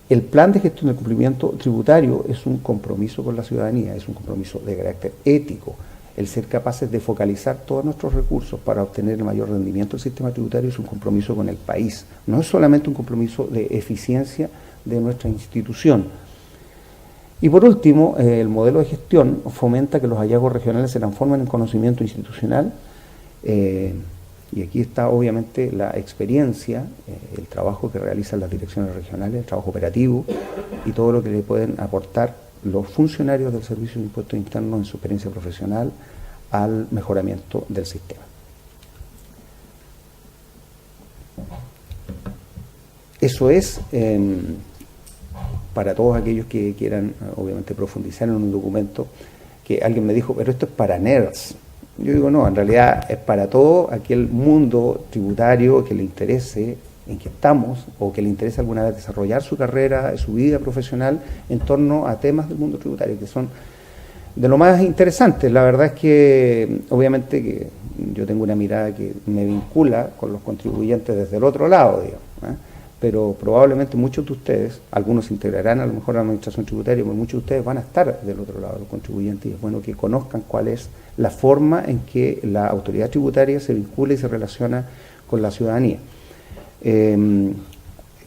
El plan de gestión del cumplimiento tributario es un compromiso con la ciudadanía, es un compromiso de carácter ético. El ser capaces de focalizar todos nuestros recursos para obtener el mayor rendimiento del sistema tributario es un compromiso con el país. No es solamente un compromiso de eficiencia de nuestra institución. Y por último, el modelo de gestión fomenta que los hallazgos regionales se transformen en conocimiento institucional, y aquí está obviamente la experiencia, el trabajo que realizan las direcciones regionales, el trabajo operativo y todo lo que le pueden aportar los funcionarios del Servicio de Impuestos Internos en su experiencia profesional al mejoramiento del sistema. Eso es... para todos aquellos que quieran, obviamente, profundizar en un documento, que alguien me dijo, pero esto es para nerds. Yo digo, no, en realidad es para todo aquel mundo tributario que le interese en que estamos, o que le interese alguna vez desarrollar su carrera, su vida profesional, en torno a temas del mundo tributario, que son de lo más interesante. La verdad es que, obviamente, que yo tengo una mirada que me vincula con los contribuyentes desde el otro lado, digamos, pero probablemente muchos de ustedes, algunos se integrarán a lo mejor a la administración tributaria, pero muchos de ustedes van a estar del otro lado, los contribuyentes, y es bueno que conozcan cuál es la forma en que la autoridad tributaria se vincula y se relaciona con la ciudadanía.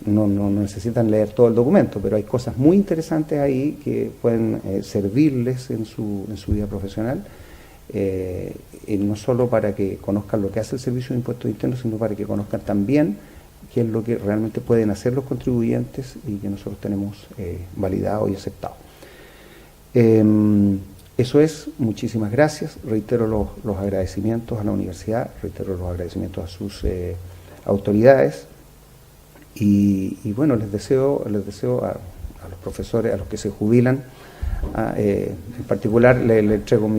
No necesitan leer todo el documento, pero hay cosas muy interesantes ahí que pueden servirles en su vida profesional, no solo para que conozcan lo que hace el Servicio de Impuestos Internos, sino para que conozcan también qué es lo que realmente pueden hacer los contribuyentes y que nosotros tenemos validado y aceptado. Eso es, muchísimas gracias, reitero los agradecimientos a la universidad, reitero los agradecimientos a sus autoridades y bueno, les deseo a los profesores, a los que se jubilan, en particular le entrego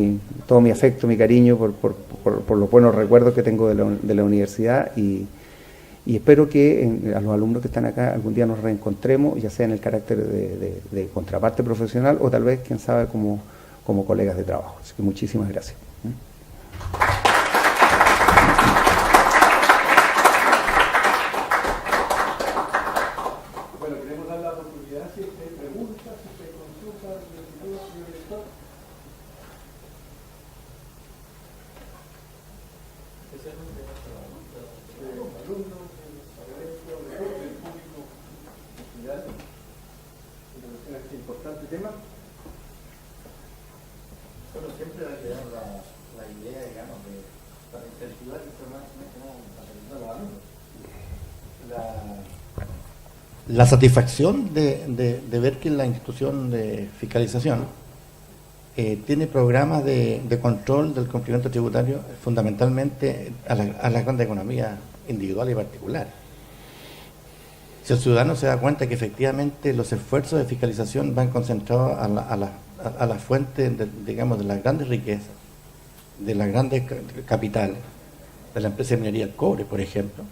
todo mi afecto, mi cariño por los buenos recuerdos que tengo de la universidad y espero que a los alumnos que están acá algún día nos reencontremos, ya sea en el carácter de contraparte profesional o tal vez, quién sabe, como colegas de trabajo. Así que muchísimas gracias. Bueno, queremos dar la oportunidad si hay preguntas, si hay consultas, señor director. Importante tema. Bueno, siempre hay que dar la idea, digamos, para incentivar que más a los alumnos. La satisfacción de ver que la institución de fiscalización tiene programas de control del cumplimiento tributario fundamentalmente a la gran economía individual y particular. Si el ciudadano se da cuenta que efectivamente los esfuerzos de fiscalización van concentrados a la fuente, digamos, de las grandes riquezas, de las grandes capitales, de la empresa de minería del cobre, por ejemplo,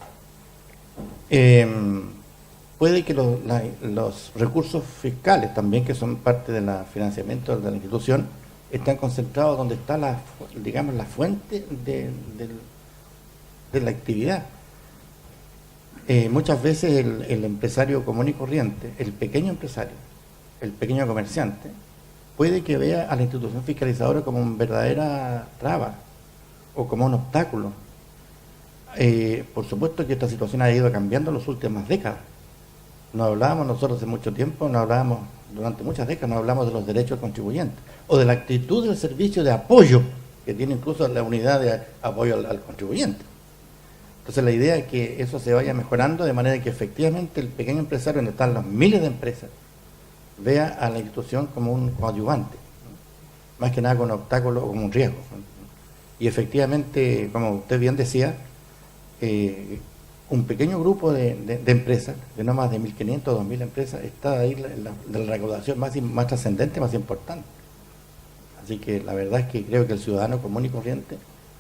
puede que los recursos fiscales también, que son parte del financiamiento de la institución, están concentrados donde está la fuente de la actividad. Muchas veces el empresario común y corriente, el pequeño empresario, el pequeño comerciante, puede que vea a la institución fiscalizadora como una verdadera traba o como un obstáculo. Por supuesto que esta situación ha ido cambiando en las últimas décadas. No hablábamos nosotros hace mucho tiempo, no hablábamos durante muchas décadas, no hablamos de los derechos del contribuyente o de la actitud del servicio de apoyo que tiene incluso la unidad de apoyo al contribuyente. Entonces la idea es que eso se vaya mejorando de manera que efectivamente el pequeño empresario, donde están las miles de empresas, vea a la institución como un coadyuvante, más que nada como un obstáculo o como un riesgo. Y efectivamente, como usted bien decía, un pequeño grupo de empresas, de no más de 1.500 o 2.000 empresas, está ahí la recaudación más trascendente, más importante. Así que la verdad es que creo que el ciudadano común y corriente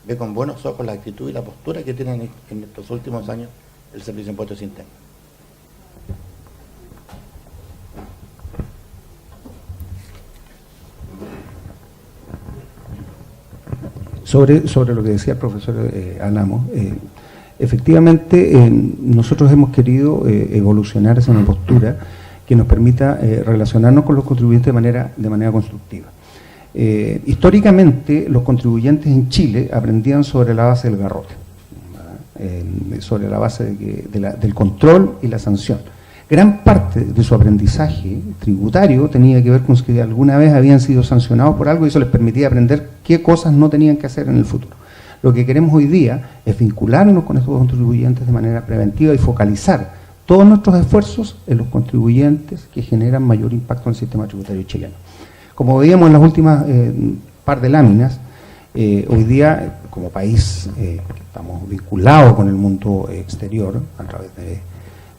ve con buenos ojos la actitud y la postura que tienen en estos últimos años el Servicio de Impuestos Internos. Sobre lo que decía el profesor Álamo, efectivamente nosotros hemos querido evolucionar hacia una postura que nos permita relacionarnos con los contribuyentes de manera constructiva. Históricamente los contribuyentes en Chile aprendían sobre la base del garrote, sobre la base del control y la sanción. Gran parte de su aprendizaje tributario tenía que ver con que alguna vez habían sido sancionados por algo y eso les permitía aprender qué cosas no tenían que hacer en el futuro. Lo que queremos hoy día es vincularnos con estos contribuyentes de manera preventiva y focalizar todos nuestros esfuerzos en los contribuyentes que generan mayor impacto en el sistema tributario chileno. Como veíamos en las últimas par de láminas, hoy día, como país que estamos vinculados con el mundo exterior a través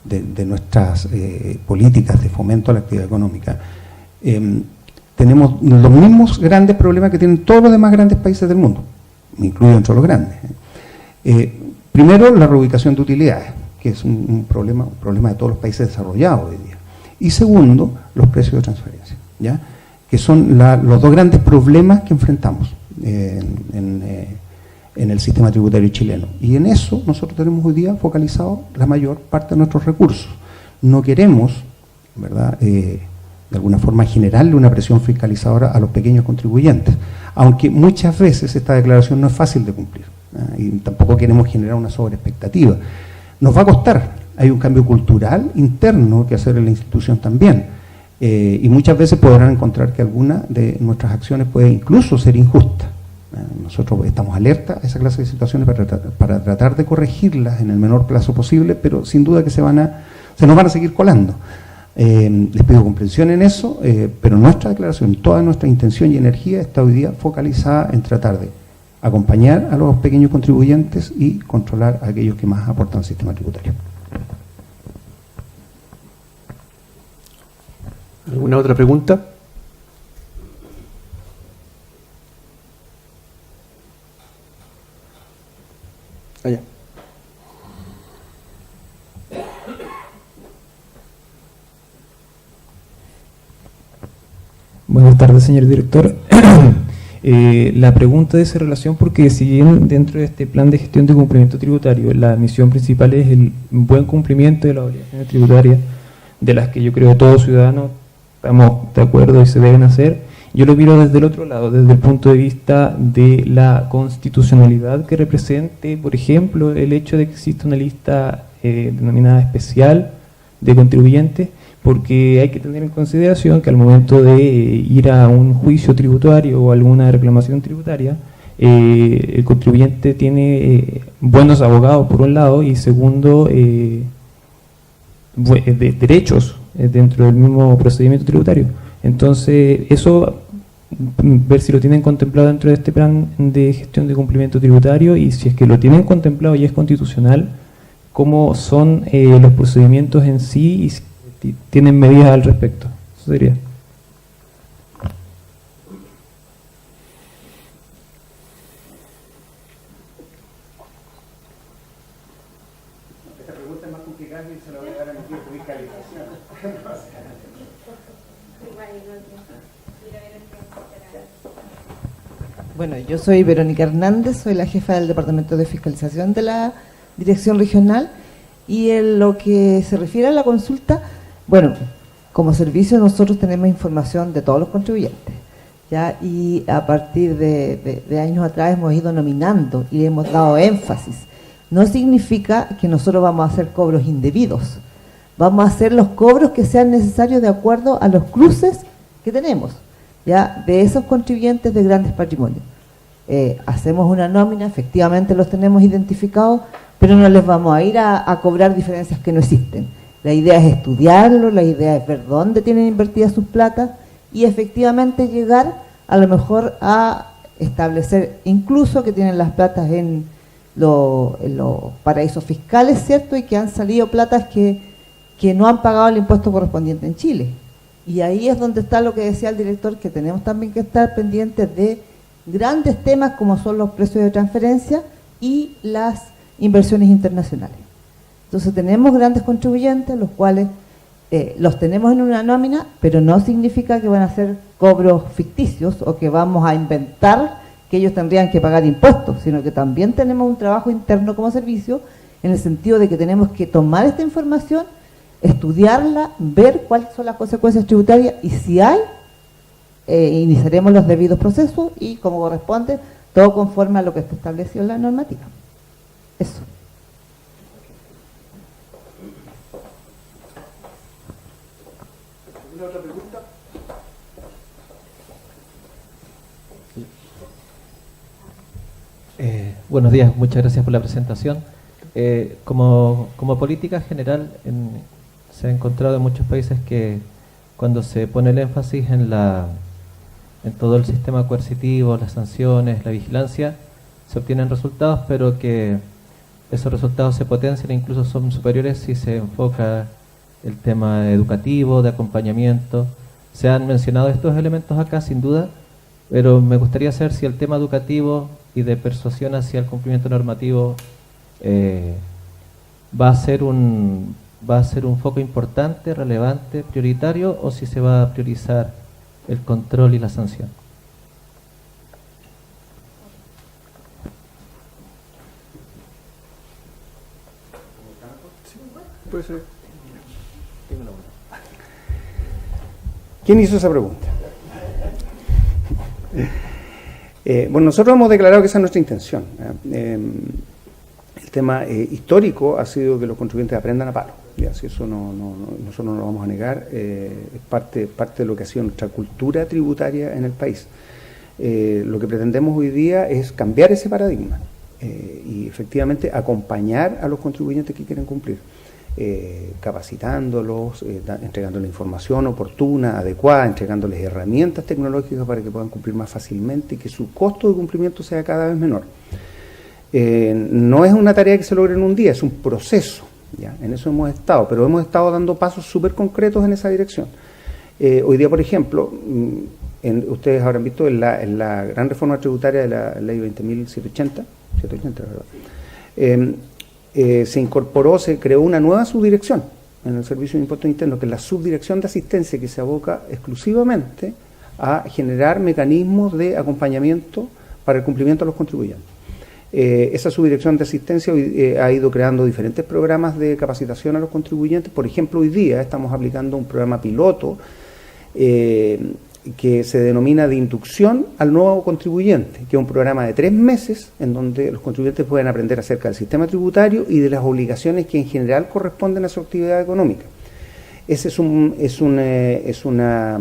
de nuestras políticas de fomento a la actividad económica, tenemos los mismos grandes problemas que tienen todos los demás grandes países del mundo, incluidos entre los grandes. Primero, la reubicación de utilidades, que es un problema de todos los países desarrollados hoy día. Y segundo, los precios de transferencia, ¿ya?, que son los dos grandes problemas que enfrentamos en el sistema tributario chileno. Y en eso nosotros tenemos hoy día focalizado la mayor parte de nuestros recursos. No queremos, ¿verdad?, de alguna forma generarle una presión fiscalizadora a los pequeños contribuyentes, aunque muchas veces esta declaración no es fácil de cumplir, y tampoco queremos generar una sobreexpectativa. Nos va a costar, hay un cambio cultural interno que hacer en la institución también. Y muchas veces podrán encontrar que alguna de nuestras acciones puede incluso ser injusta. Nosotros estamos alerta a esa clase de situaciones para tratar de corregirlas en el menor plazo posible, pero sin duda que se nos van a seguir colando. Les pido comprensión en eso, pero nuestra declaración, toda nuestra intención y energía está hoy día focalizada en tratar de acompañar a los pequeños contribuyentes y controlar a aquellos que más aportan al sistema tributario. ¿Alguna otra pregunta? Allá. Buenas tardes, señor director. La pregunta de esa relación, porque si bien dentro de este plan de gestión de cumplimiento tributario la misión principal es el buen cumplimiento de las obligaciones tributarias, de las que yo creo que todos ciudadanos estamos de acuerdo y se deben hacer, yo lo miro desde el otro lado, desde el punto de vista de la constitucionalidad que represente, por ejemplo, el hecho de que exista una lista denominada especial de contribuyentes, porque hay que tener en consideración que al momento de ir a un juicio tributario o alguna reclamación tributaria, el contribuyente tiene buenos abogados por un lado y segundo, derechos dentro del mismo procedimiento tributario. Entonces, eso, ver si lo tienen contemplado dentro de este plan de gestión de cumplimiento tributario y si es que lo tienen contemplado y es constitucional, cómo son los procedimientos en sí y si tienen medidas al respecto. Eso sería. Esta pregunta es más complicada y se la voy a dar a mi equipo de fiscalización. Bueno, yo soy Verónica Hernández, soy la jefa del Departamento de Fiscalización de la Dirección Regional, y en lo que se refiere a la consulta, bueno, como servicio nosotros tenemos información de todos los contribuyentes, ¿ya? Y a partir de años atrás hemos ido nominando y hemos dado énfasis. No significa que nosotros vamos a hacer cobros indebidos, vamos a hacer los cobros que sean necesarios de acuerdo a los cruces que tenemos, ¿ya? De esos contribuyentes de grandes patrimonios. Hacemos una nómina, efectivamente los tenemos identificados, pero no les vamos a ir a cobrar diferencias que no existen. La idea es estudiarlo, la idea es ver dónde tienen invertidas sus platas y efectivamente llegar a lo mejor a establecer incluso que tienen las platas en los paraísos fiscales, ¿cierto? Y que han salido platas que no han pagado el impuesto correspondiente en Chile. Y ahí es donde está lo que decía el director, que tenemos también que estar pendientes de grandes temas como son los precios de transferencia y las inversiones internacionales. Entonces tenemos grandes contribuyentes, los cuales los tenemos en una nómina, pero no significa que van a ser cobros ficticios o que vamos a inventar que ellos tendrían que pagar impuestos, sino que también tenemos un trabajo interno como servicio, en el sentido de que tenemos que tomar esta información, estudiarla, ver cuáles son las consecuencias tributarias y si hay, iniciaremos los debidos procesos y como corresponde, todo conforme a lo que está establecido en la normativa. Eso. ¿Alguna otra pregunta? Buenos días, muchas gracias por la presentación. Como política general, se ha encontrado en muchos países que cuando se pone el énfasis en todo el sistema coercitivo, las sanciones, la vigilancia, se obtienen resultados, pero que esos resultados se potencian e incluso son superiores si se enfoca el tema educativo, de acompañamiento. Se han mencionado estos elementos acá, sin duda, pero me gustaría saber si el tema educativo y de persuasión hacia el cumplimiento normativo va a ser un foco importante, relevante, prioritario, o si se va a priorizar el control y la sanción. Puede ser. ¿Quién hizo esa pregunta? Bueno, nosotros hemos declarado que esa es nuestra intención. El tema histórico ha sido que los contribuyentes aprendan a palo. Ya, si eso nosotros no lo vamos a negar, es parte de lo que ha sido nuestra cultura tributaria en el país. Lo que pretendemos hoy día es cambiar ese paradigma y efectivamente acompañar a los contribuyentes que quieren cumplir, capacitándolos, entregándoles información oportuna, adecuada, entregándoles herramientas tecnológicas para que puedan cumplir más fácilmente y que su costo de cumplimiento sea cada vez menor. No es una tarea que se logre en un día, es un proceso, ¿ya? En eso hemos estado, pero hemos estado dando pasos súper concretos en esa dirección. Hoy día, por ejemplo, ustedes habrán visto en la gran reforma tributaria de la ley 20.780, ¿verdad? Se incorporó, se creó una nueva subdirección en el Servicio de Impuestos Internos, que es la subdirección de asistencia, que se aboca exclusivamente a generar mecanismos de acompañamiento para el cumplimiento de los contribuyentes. Esa subdirección de asistencia ha ido creando diferentes programas de capacitación a los contribuyentes. Por ejemplo, hoy día estamos aplicando un programa piloto que se denomina de inducción al nuevo contribuyente, que es un programa de 3 meses en donde los contribuyentes pueden aprender acerca del sistema tributario y de las obligaciones que en general corresponden a su actividad económica. Esa es una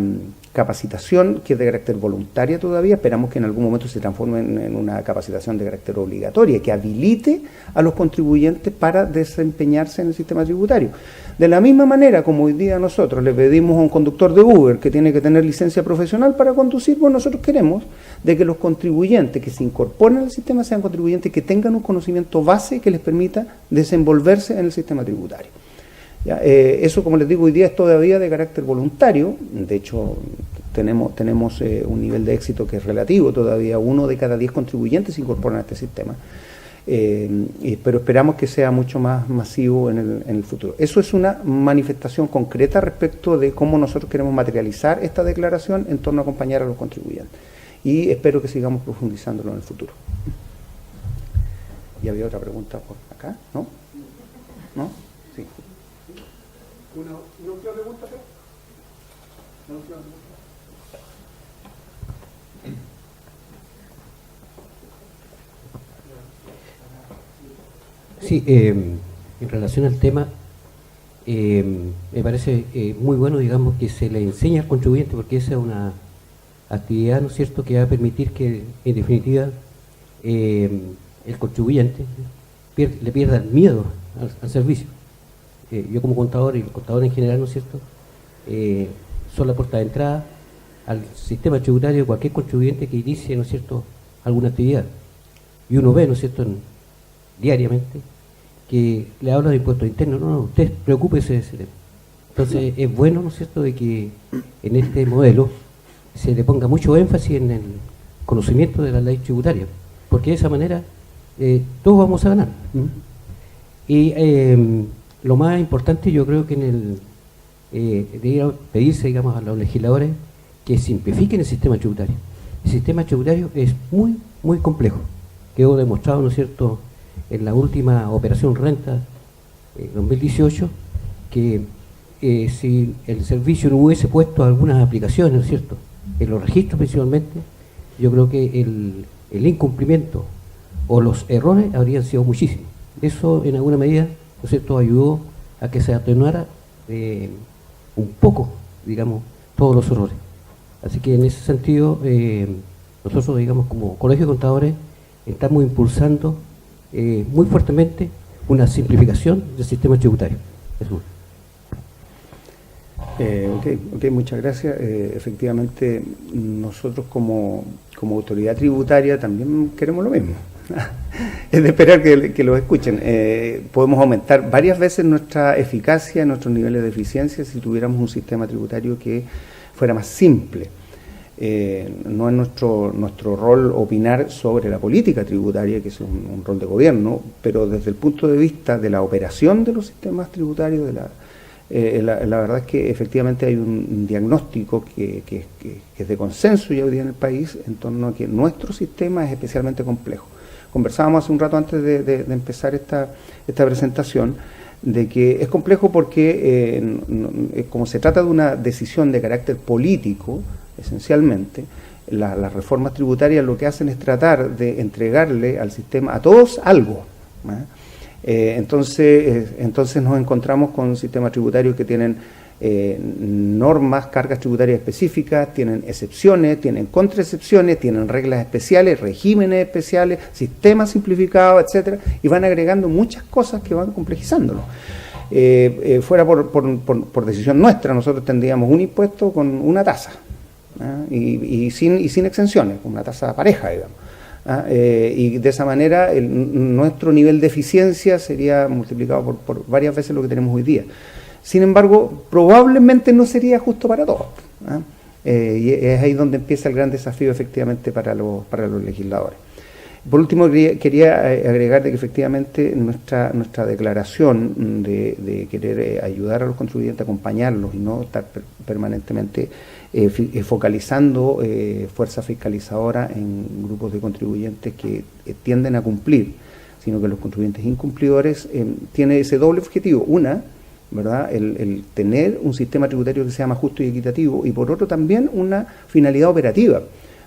capacitación que es de carácter voluntaria todavía. Esperamos que en algún momento se transforme en una capacitación de carácter obligatoria, que habilite a los contribuyentes para desempeñarse en el sistema tributario. De la misma manera como hoy día nosotros le pedimos a un conductor de Uber que tiene que tener licencia profesional para conducir, pues nosotros queremos de que los contribuyentes que se incorporen al sistema sean contribuyentes que tengan un conocimiento base que les permita desenvolverse en el sistema tributario. ¿Ya? Eso, como les digo, hoy día es todavía de carácter voluntario. De hecho, tenemos un nivel de éxito que es relativo. Todavía 1 de cada 10 contribuyentes se incorporan a este sistema. pero esperamos que sea mucho más masivo en el futuro. Eso es una manifestación concreta respecto de cómo nosotros queremos materializar esta declaración en torno a acompañar a los contribuyentes. Y espero que sigamos profundizándolo en el futuro. ¿Y había otra pregunta por acá? ¿No? ¿No? Sí. ¿Una última pregunta? ¿Una última pregunta? Sí, en relación al tema, me parece muy bueno, digamos, que se le enseñe al contribuyente, porque esa es una actividad, ¿no es cierto?, que va a permitir que, en definitiva, el contribuyente le pierda el miedo al servicio. Yo como contador y el contador en general, ¿no es cierto?, son la puerta de entrada al sistema tributario de cualquier contribuyente que inicie, ¿no es cierto?, alguna actividad. Y uno ve, ¿no es cierto?, diariamente, que le habla de impuestos internos. No, usted preocúpese de ese tema. Entonces es bueno, ¿no es cierto?, de que en este modelo se le ponga mucho énfasis en el conocimiento de la ley tributaria, porque de esa manera todos vamos a ganar. Y lo más importante, yo creo que debería pedirse, digamos, a los legisladores que simplifiquen el sistema tributario. El sistema tributario es muy, muy complejo. Quedó demostrado, ¿no es cierto?, en la última operación renta 2018, que si el servicio no hubiese puesto algunas aplicaciones, ¿no es cierto?, en los registros principalmente, yo creo que el incumplimiento o los errores habrían sido muchísimos. Eso en alguna medida, ¿no es cierto?, ayudó a que se atenuara un poco, digamos, todos los errores. Así que en ese sentido, nosotros, digamos, como Colegio de Contadores, estamos impulsando muy fuertemente una simplificación del sistema tributario. Eso. Ok, muchas gracias. Efectivamente, nosotros como autoridad tributaria también queremos lo mismo. Es de esperar que lo escuchen. Podemos aumentar varias veces nuestra eficacia, nuestros niveles de eficiencia, si tuviéramos un sistema tributario que fuera más simple. No es nuestro rol opinar sobre la política tributaria, que es un rol de gobierno, pero desde el punto de vista de la operación de los sistemas tributarios, la verdad es que efectivamente hay un diagnóstico que es de consenso ya hoy día en el país en torno a que nuestro sistema es especialmente complejo. Conversábamos hace un rato antes de empezar esta presentación de que es complejo porque como se trata de una decisión de carácter político, esencialmente, las reformas tributarias lo que hacen es tratar de entregarle al sistema, a todos, algo. Entonces nos encontramos con sistemas tributarios que tienen normas, cargas tributarias específicas, tienen excepciones, tienen contraexcepciones, tienen reglas especiales, regímenes especiales, sistemas simplificados, etcétera, y van agregando muchas cosas que van complejizándolo. Fuera por decisión nuestra, nosotros tendríamos un impuesto con una tasa, y sin exenciones, con una tasa pareja, digamos. Y de esa manera nuestro nivel de eficiencia sería multiplicado por varias veces lo que tenemos hoy día. Sin embargo, probablemente no sería justo para todos. Y es ahí donde empieza el gran desafío efectivamente para los legisladores. Por último, quería agregar de que efectivamente nuestra declaración de querer ayudar a los contribuyentes, acompañarlos y no estar permanentemente focalizando fuerza fiscalizadora en grupos de contribuyentes que tienden a cumplir, sino que los contribuyentes incumplidores tiene ese doble objetivo. Una, ¿verdad?, el tener un sistema tributario que sea más justo y equitativo, y por otro también una finalidad operativa.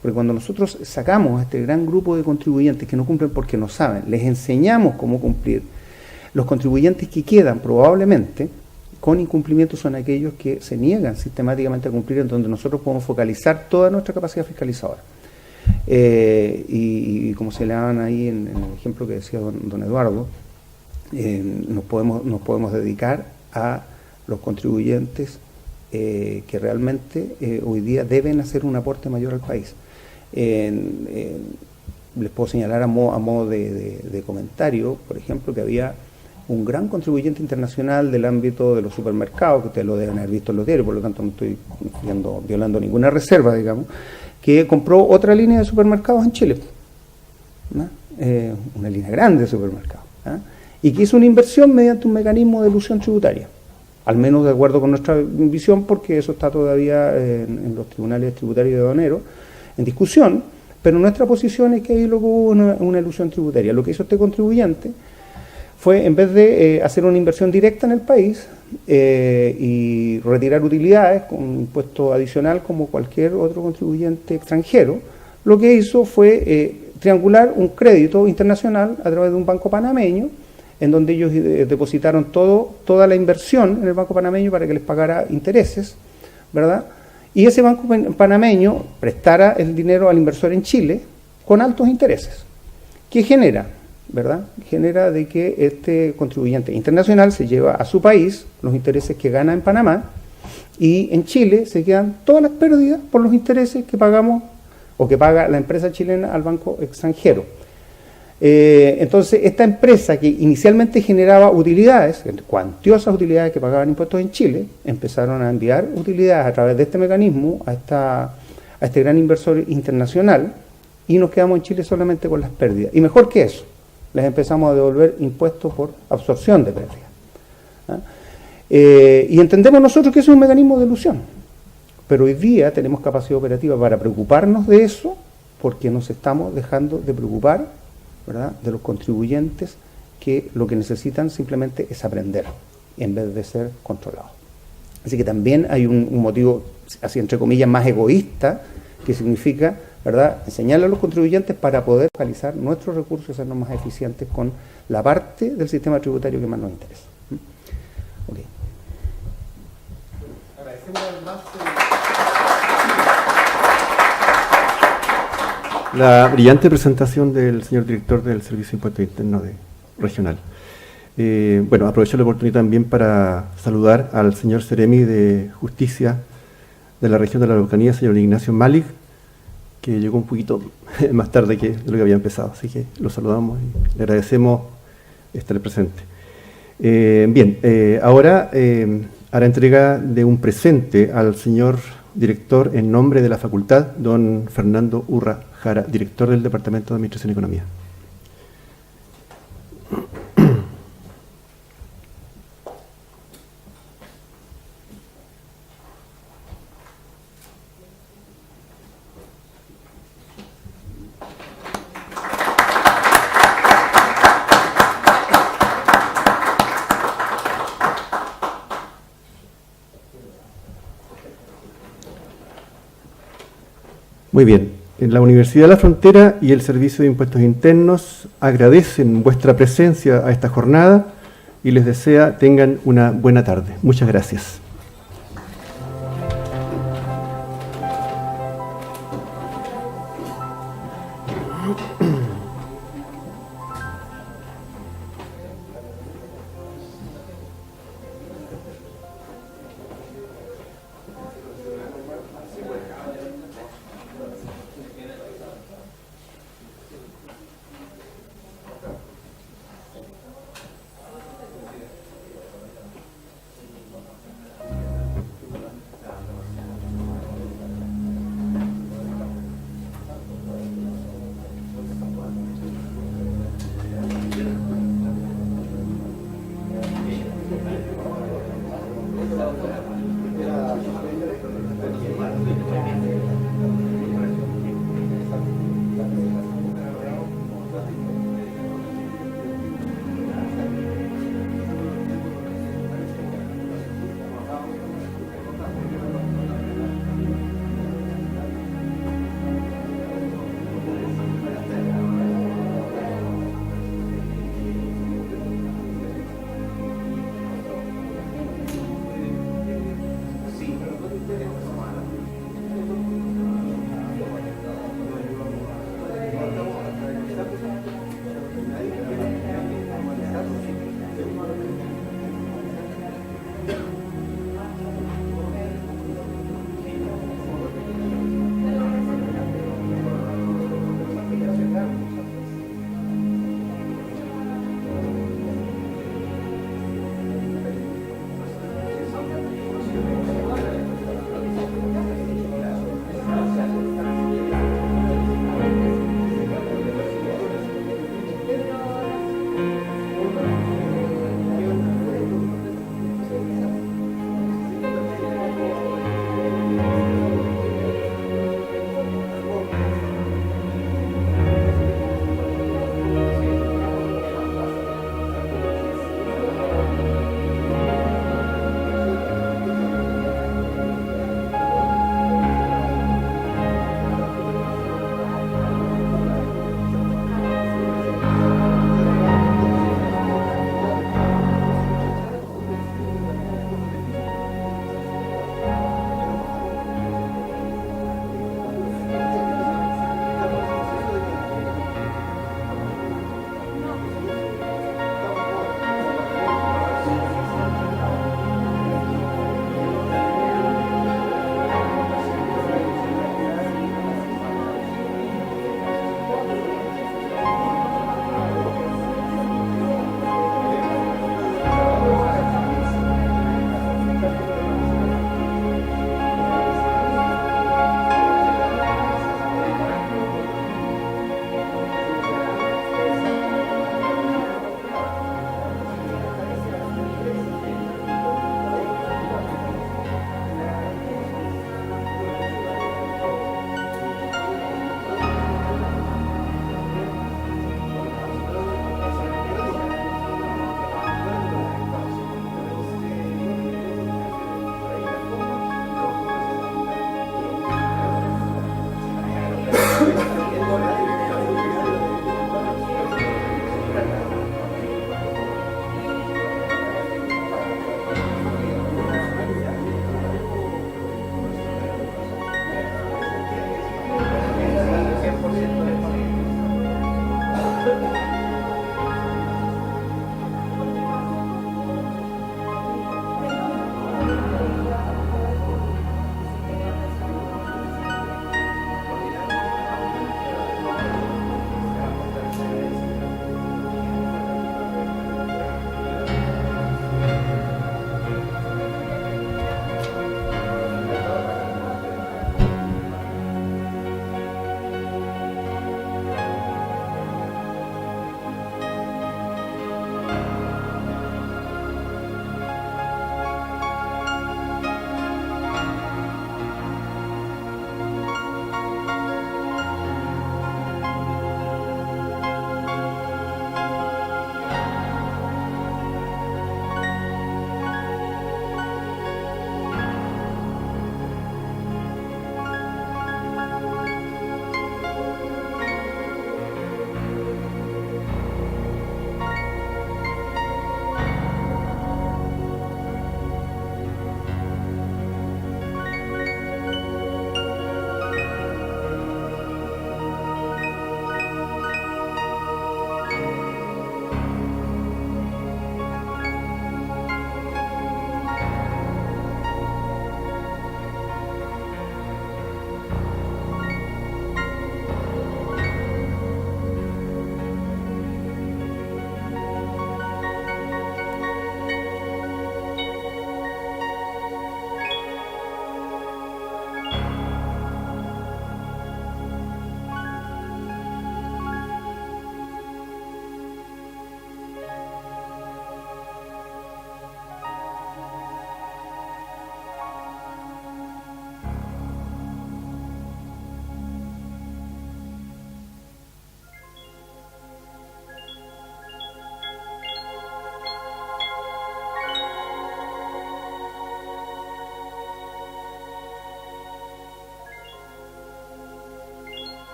Porque cuando nosotros sacamos a este gran grupo de contribuyentes que no cumplen porque no saben, les enseñamos cómo cumplir, los contribuyentes que quedan probablemente con incumplimiento son aquellos que se niegan sistemáticamente a cumplir, en donde nosotros podemos focalizar toda nuestra capacidad fiscalizadora. Y como se le daban ahí en el ejemplo que decía don Eduardo, nos podemos dedicar a los contribuyentes que realmente hoy día deben hacer un aporte mayor al país. Les puedo señalar a modo de comentario, por ejemplo, que había un gran contribuyente internacional del ámbito de los supermercados, que ustedes lo deben haber visto en los diarios, por lo tanto no estoy violando ninguna reserva, digamos, que compró otra línea de supermercados en Chile, ¿no? una línea grande de supermercados, y que hizo una inversión mediante un mecanismo de elusión tributaria, al menos de acuerdo con nuestra visión, porque eso está todavía en los tribunales tributarios de aduaneros en discusión, pero nuestra posición es que ahí luego hubo una elusión tributaria. Lo que hizo este contribuyente fue, en vez de hacer una inversión directa en el país y retirar utilidades con un impuesto adicional como cualquier otro contribuyente extranjero, lo que hizo fue triangular un crédito internacional a través de un banco panameño, en donde ellos depositaron toda la inversión en el banco panameño para que les pagara intereses, ¿verdad? Y ese banco panameño prestara el dinero al inversor en Chile con altos intereses. ¿Qué genera? ¿Verdad? Genera de que este contribuyente internacional se lleva a su país los intereses que gana en Panamá, y en Chile se quedan todas las pérdidas por los intereses que pagamos o que paga la empresa chilena al banco extranjero. Entonces, esta empresa que inicialmente generaba utilidades, cuantiosas utilidades que pagaban impuestos en Chile, empezaron a enviar utilidades a través de este mecanismo a este gran inversor internacional, y nos quedamos en Chile solamente con las pérdidas. Y mejor que eso, les empezamos a devolver impuestos por absorción de pérdidas. Y entendemos nosotros que eso es un mecanismo de elusión, pero hoy día tenemos capacidad operativa para preocuparnos de eso, porque nos estamos dejando de preocupar, ¿verdad?, de los contribuyentes, que lo que necesitan simplemente es aprender en vez de ser controlados. Así que también hay un motivo, así entre comillas, más egoísta, que significa, ¿verdad?, enseñarle a los contribuyentes para poder focalizar nuestros recursos y hacernos más eficientes con la parte del sistema tributario que más nos interesa. Okay. Agradecemos además la brillante presentación del señor director del Servicio de Impuestos Internos Regional. Bueno, aprovecho la oportunidad también para saludar al señor Seremi de Justicia de la región de la Araucanía, señor Ignacio Malik, que llegó un poquito más tarde de lo que había empezado, así que lo saludamos y le agradecemos estar presente. Bien, ahora hará entrega de un presente al señor director en nombre de la facultad, don Fernando Urra Jara, director del Departamento de Administración y Economía. Muy bien, la Universidad de la Frontera y el Servicio de Impuestos Internos agradecen vuestra presencia a esta jornada y les desea tengan una buena tarde. Muchas gracias.